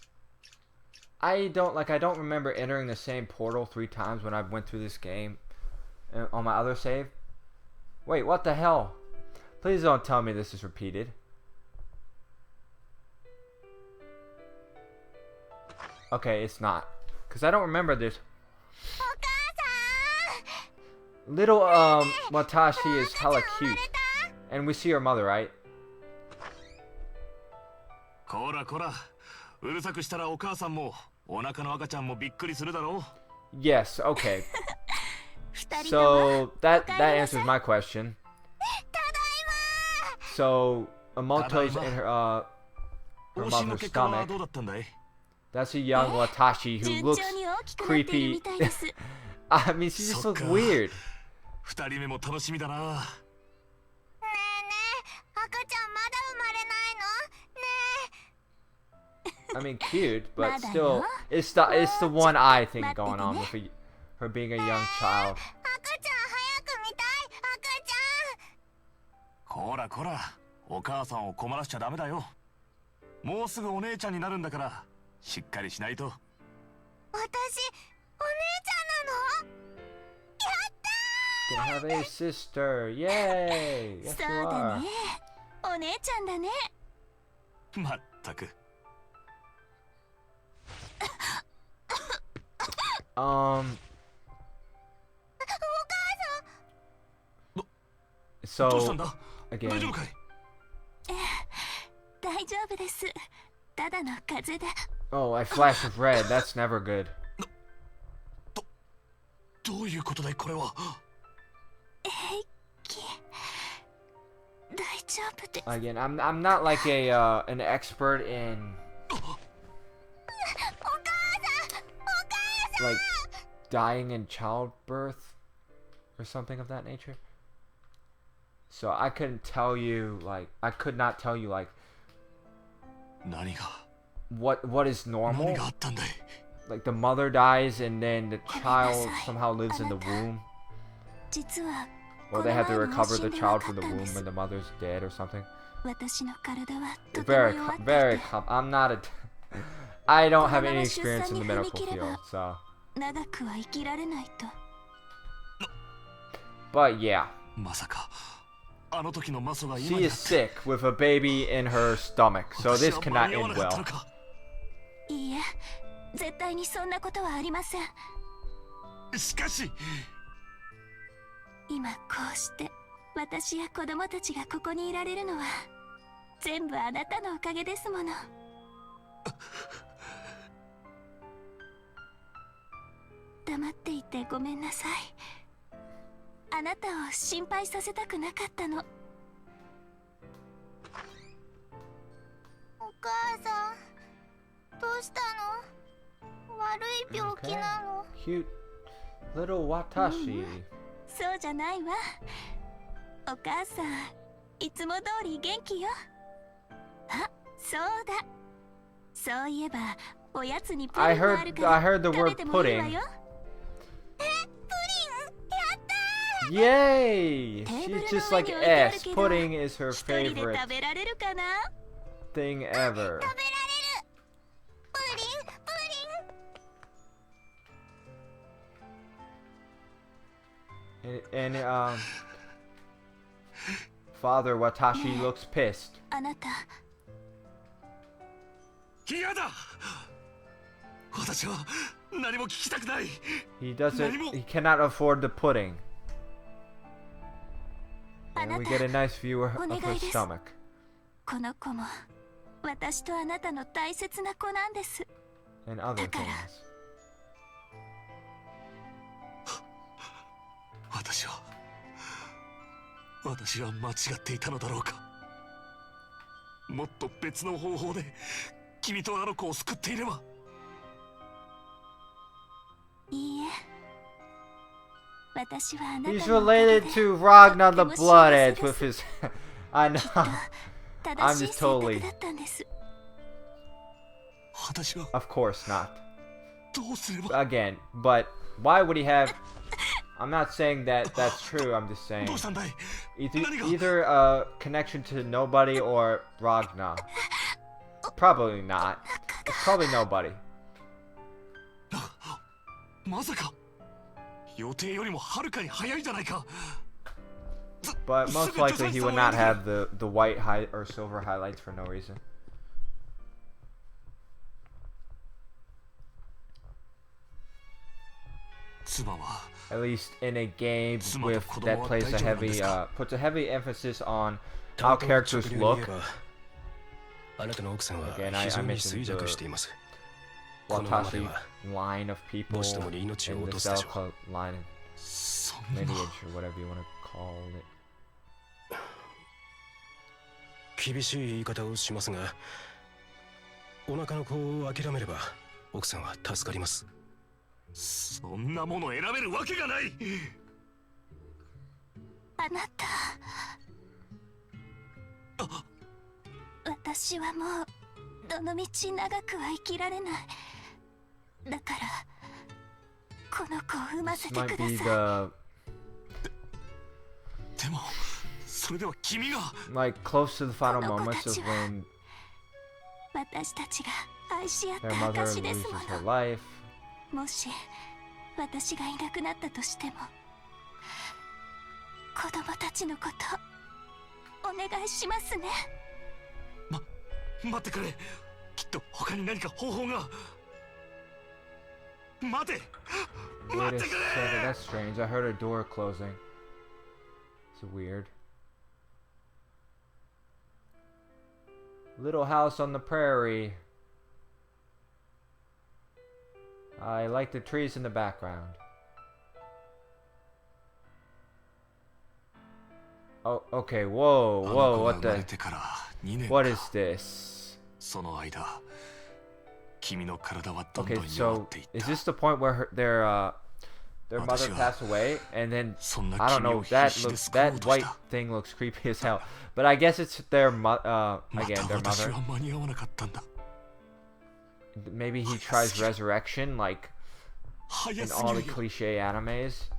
I don't remember entering the same portal 3 times when I went through this game on my other save. Wait, what the hell? Please don't tell me this is repeated. Okay, it's not, because I don't remember this. お母さん。 Little Watashi is hella cute, and we see her mother, right? こらこら、うるさくしたらお母さんもお腹の赤ちゃんもびっくりするだろう。 Yes, okay. 二人とも So that answers my question. ただいま。 So Amoto's in her 往診の mother's 結果は stomach. どうだったんだい？ That's a young Watashi who 順 looks 調に大きくなっている creepy. みたいです。 I mean, she just looks Sokka. weird. 二人目も楽しみだな。ねえねえ、赤ちゃんまだ生まれないの？ね I mean, cute, but まだ still, よ。 it's the one eye thing 待っててね。 going on with her being a young child. 赤ちゃん早く見たい、赤ちゃん。こらこら、お母さんを困らしちゃダメだよ。もうすぐお姉ちゃんになるんだから、しっかりしないと。私、お姉ちゃんなの？やった can have a sister. Yay! Yes, そ you うだ are. ね。お姉ちゃんだね。まったく。どうしたん So だ？ again, 大丈夫かい？大丈夫です。ただの風邪で。 oh, I flashed with red. That's never good. どういうことだいこれは？平気。大丈夫です。 Again, I'm not like a an expert in お母さん、お母さん。 like dying in childbirth or something of that nature. So I couldn't tell you like I could not tell you like 何が？ what is 何 normal. があったんだい？ Like the mother dies and then the child somehow lives in the womb. 実は Or they have to recover the child from the womb when the mother's dead or something. 私の体はとても Very 弱ってい very て I'm not a I don't have any experience in the medical field, so 長くは生きられないと。 but yeah. まさかあの時のマソが She 今に is sick with a baby in her stomach, so this 私は cannot 間に合わ end なかった well. のか？いいえ、絶対にそんなことはありません。しかし今こうして私や子供たちがここにいられるのは全部あなたのおかげですもの。黙っていてごめんなさい。あなたを心配させたくなかったの。お母さん、どうしたの？悪い病気なの？ Cute little Watashi. そうじゃないわ。お母さん、いつも通り元気よ。あ、そうだ。そういえば、おやつにプリン I がある heard から I heard the 食べ word てもいいわ pudding. よ。え、プリン、やったー。 Yay! テーブル She's の just 上 like に置いてある S. けど、 Pudding is her 一人で favorite 食べられるかな？ thing ever. 食べられる。プリン、プリン。 And Father Watashi looks pissed. あなた、嫌だ。私は何も聞きたくない。 He cannot afford the pudding. And we get a nice view of her stomach. この子も私とあなたの大切な子なんです。 And other things. 私は間違っていたのだろうか。もっと別の方法で君とあの子を救っていれば。いいえ、私はあなたの He's related to Ragnar the Blood Edge with his. I know. 正 I'm しい just 性 totally. 格だったんです。私は Of course not. どうすれば。 Again, but why would he have? I'm not saying that that's true. I'm just saying どうしたんだい？ either a connection to nobody or Ragnar. Probably not. It's probably nobody. まさか予定よりもはるかに早いじゃないか。 But most likely he would not have the white or silver highlights for no reason. At least in a game with that plays a heavy puts a heavy emphasis on how characters look. Again, I mentioned the Watashi line of people in the Zelka line lineage or whatever you want to call it. 厳しい言い方をしますが、お腹の子を諦めれば奥さんは助かります。そんなもの選べるわけがない。あなた、私はもうどの道長くは生きられない。だからこの子を産ませてください。でもそれでは君が like close to the final moments of when 私たちが愛し合っ their た mother 証です loses も her の。 life. もし私がいなくなったとしても、子供たちのことお願いしますね。待ってくれ。きっと他に何か方法が。待て Wait 待 a ってく second, れ。 that's strange. I heard a door closing. It's weird. Little house on the prairie. I like the trees in the background. Oh, okay. Whoa, whoa, what the? What is this? その間、君の体はどんど Okay, ん弱 so っていった。 is this the point where their mother passed away, and then そんな I don't 君 know を that 必死で looks 救おう that とし white た。 thing looks creepy as hell, but I guess it's theirま again た their 私 mother. は間に合わなかったんだ。 Maybe he tries resurrection like 早 in す all ぎ the るよ。 cliche animes.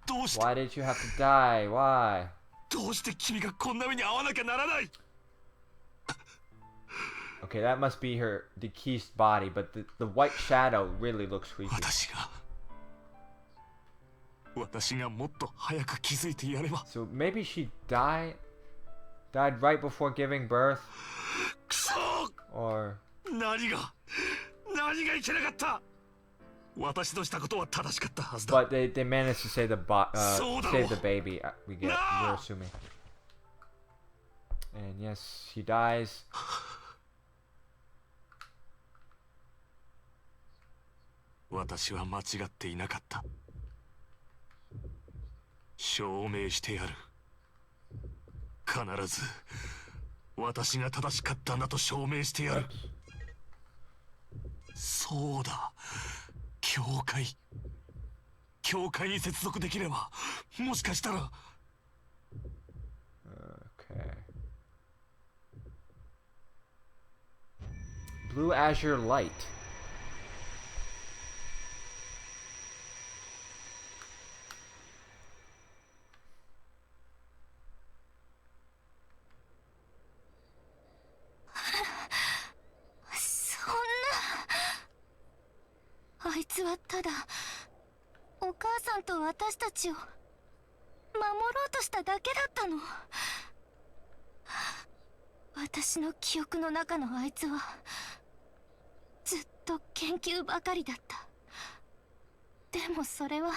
どうして Why did you have to die? Why? どうして君がこんな目に遭わなきゃならない。 Okay, that must be her deceased body, but the white shadow really looks creepy. 私がもっと早く気づいてやれば。 So maybe she died right before giving birth, くそ or 何がいけなかった。私のしたことは正しかったはずだ。 but they managed to save save the baby. We're assuming. And yes, she dies. 私は間違っていなかった。証明してやる。必ず私が正しかったんだと証明してやる。そうだ、教会に接続できれば、もしかしたら。 Okay. Blue azure light. So あいつはただお母さんと私たちを守ろうとしただけだったの。私の記憶の中のあいつはずっと研究ばかりだった。でもそれは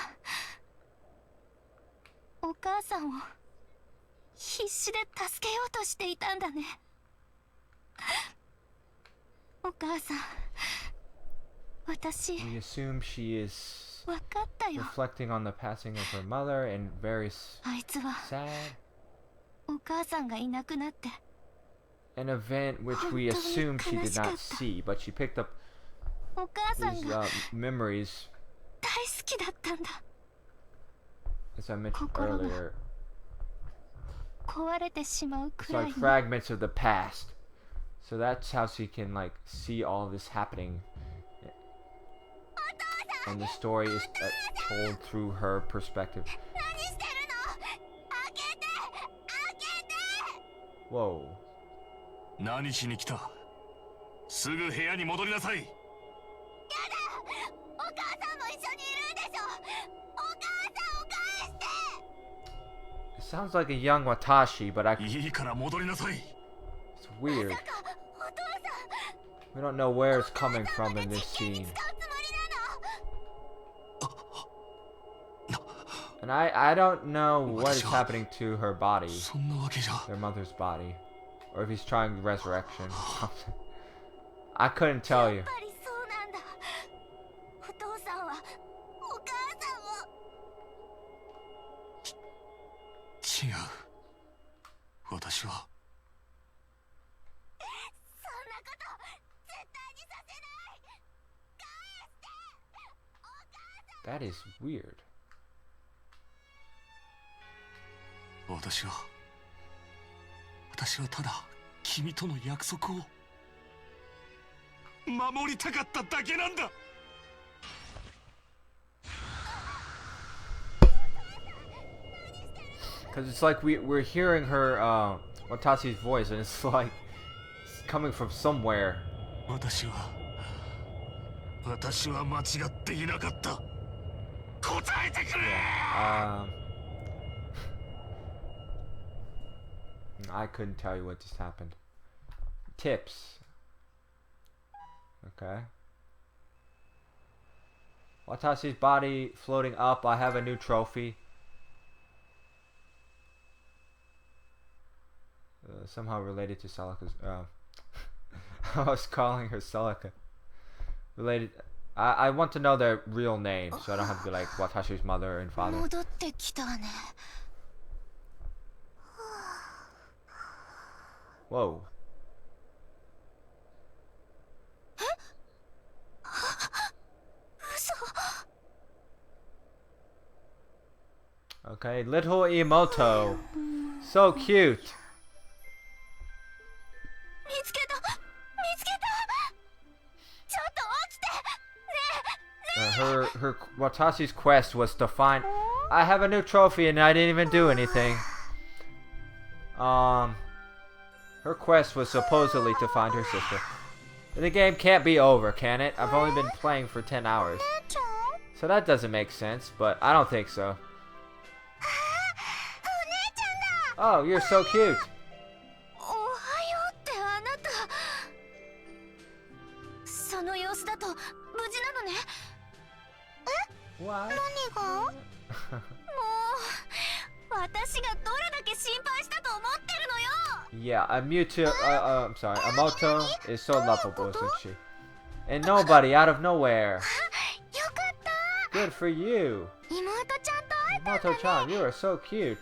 お母さんを必死で助けようとしていたんだね。お母さん、私 We assume she is 分かったよ。 reflecting on the passing of her mother and very あいつは sad. お母さんがいなくなって An event which we assume she did not see, but she picked up お母さん these が memories, 大好きだったんだ。 as I mentioned 心が earlier. 壊れてしまう It's くらい like に fragments of the past. So that's how she can like see all this happening. And the story is told through her perspective. 何してるの。開けて開けて。 Whoa. 何しに来た。すぐ部屋に戻りなさい。やだ。お母さんも一緒にいるんでしょ。お母さんを返して。 It sounds like a young Watashi, but いいから戻りなさい。 it's weird. まさかお父さん。 We don't know where it's coming from in this 実験に scene. 使うつもりなの。 And I don't know what is happening to her body, そんなわけじゃ。 their mother's body, or if he's trying resurrection or something. I couldn't tell や you. っぱりそうなんだ。お父さんはお母さんを。違う。私は。そんなこと絶対にさせない。返して。お母さん。 That is weird. 私はただ君との約束を守りたかっただけなんだ。 Because it's like we're hearing her Watashi's voice, and it's like it's coming from somewhere. 私は間違っていなかった。答えてくれ。I couldn't tell you what just happened. Tips. Okay. Watashi's body floating up. I have a new trophy. Somehow related to Salaka's. I was calling her Salaka. Related. I want to know their real name, so I don't have to be like Watashi's mother and father. Whoa. Okay, little Emoto. So cute. Her Watashi's quest was to find. I have a new trophy and I didn't even do anything. Her quest was supposedly to find her sister. The game can't be over, can it? I've only been playing for 10 hours. So that doesn't make sense, but I don't think so. Oh, you're so cute. What? Yeah, I'm sorry, Emoto is so lovable, isn't she? And nobody out of nowhere. Good for you. Emoto-chan, you are so cute.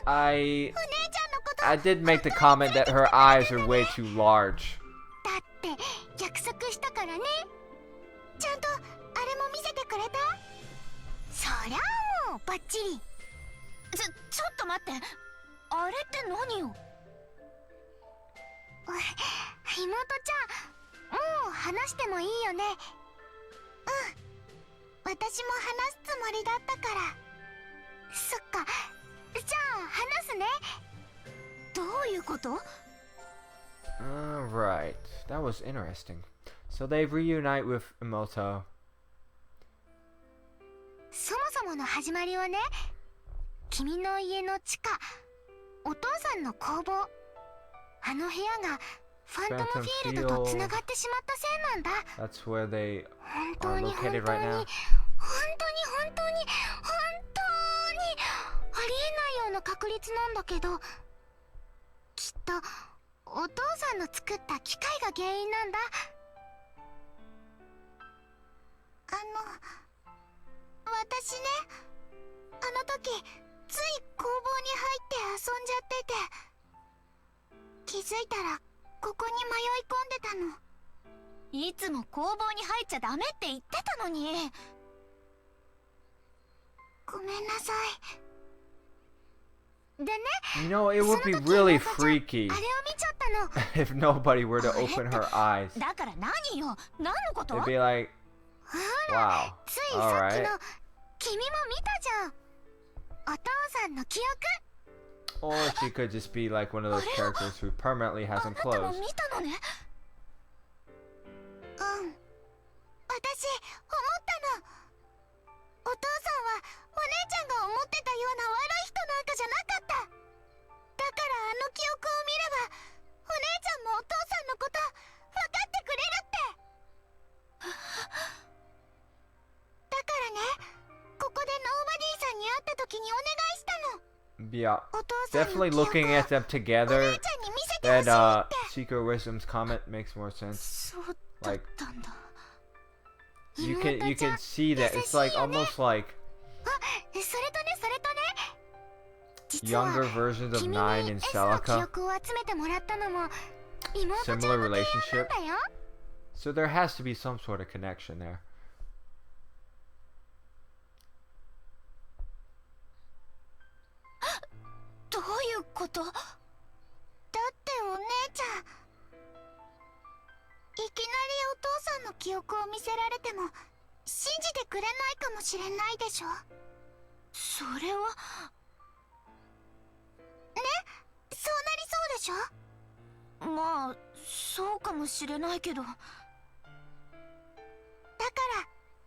I did make the comment that her eyes are way too large. Alright, that was interesting. So they reunite with Emoto. そもそもの始まりはね、君の家の地下、お父さんの工房、あの部屋がファントムフィールドとつながってしまったせいなんだ。That's where they 本当 are に located right now. 本当にありえないような確率なんだけど、きっとお父さんの作った機械が原因なんだ。私ね、あの時つい工房に入って遊んじゃってて、気づいたらここに迷い込んでたの。いつも工房に入っちゃダメって言ってたのに。ごめんなさい。でね、 You know, it would be really freaky あれを見ちゃったの。 if nobody were to open her eyes. だから何よ、何のこと？ They'd be like, ほら、 wow, ついさっきの alright. 君も見たじゃん。お父さんの記憶。 Or she could just be like one of those characters who permanently あ hasn't なたも closed. 見たのね。私思ったの。お父さんはお姉ちゃんが思ってたような悪い人なんかじゃなかった。だからあの記憶を見れば、お姉ちゃんもお父さんのこと分かってくれるって。だからね、ここでノーバディさんに会った時にお願いしたの。 Yeah, お父さん definitely の記憶 looking at them お together, 姉ちゃんに見せてほしい that って。 Secret Wisdom's comment makes more sense. そうだったんだ。 You can see that it's like almost like あ、それとね、それとね。実 younger は versions of 君に Nine and S の記 Celica. 憶を集めてもらったのも妹ちゃんの Similar 提案 relationship. なんだよ。 So there has to be some sort of connection there. どういうこと？だってお姉ちゃん、いきなりお父さんの記憶を見せられても信じてくれないかもしれないでしょ。それはね、そうなりそうでしょ。まあそうかもしれないけど。だからノ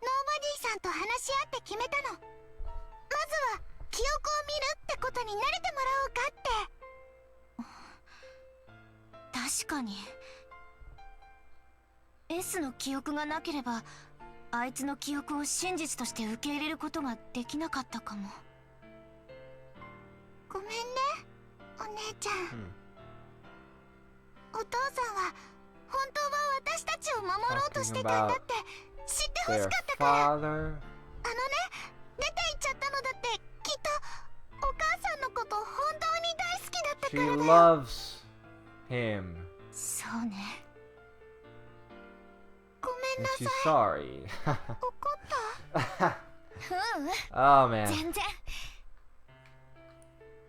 ーバディさんと話し合って決めたの。まずは記憶を見るってことに慣れてもらおうかって。確かに S の記憶がなければあいつの記憶を真実として受け入れることができなかったかも。ごめんねお姉ちゃん、お父さんは本当は私たちを守ろうとしてたんだって知ってほしかったから。出て行っちゃったのだってきっとお母さんのこと本当に大好きだったからだよ。 She loves him. そうね。ごめん And な she's さい。 sorry. 怒った？Oh man. 全然。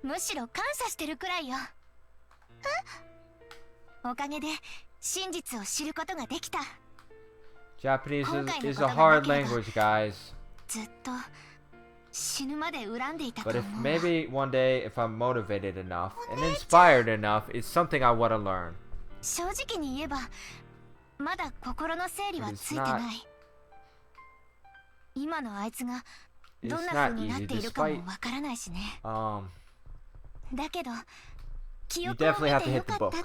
むしろ感謝してるくらいよ。おかげで真実を知ることができた。 Japanese is a hard language, guys. ずっと死ぬまで恨んでいたと But 思 if う。 maybe one day, if I'm motivated enough and inspired enough, it's something I want to learn. 正直に言えばまだ心の整理はついてない。今のあいつがど It's んな not 風になっ easy, ているか despite もわからないしね。 um. だけど記 You 憶を definitely 見 have to て hit よ the かったっ books.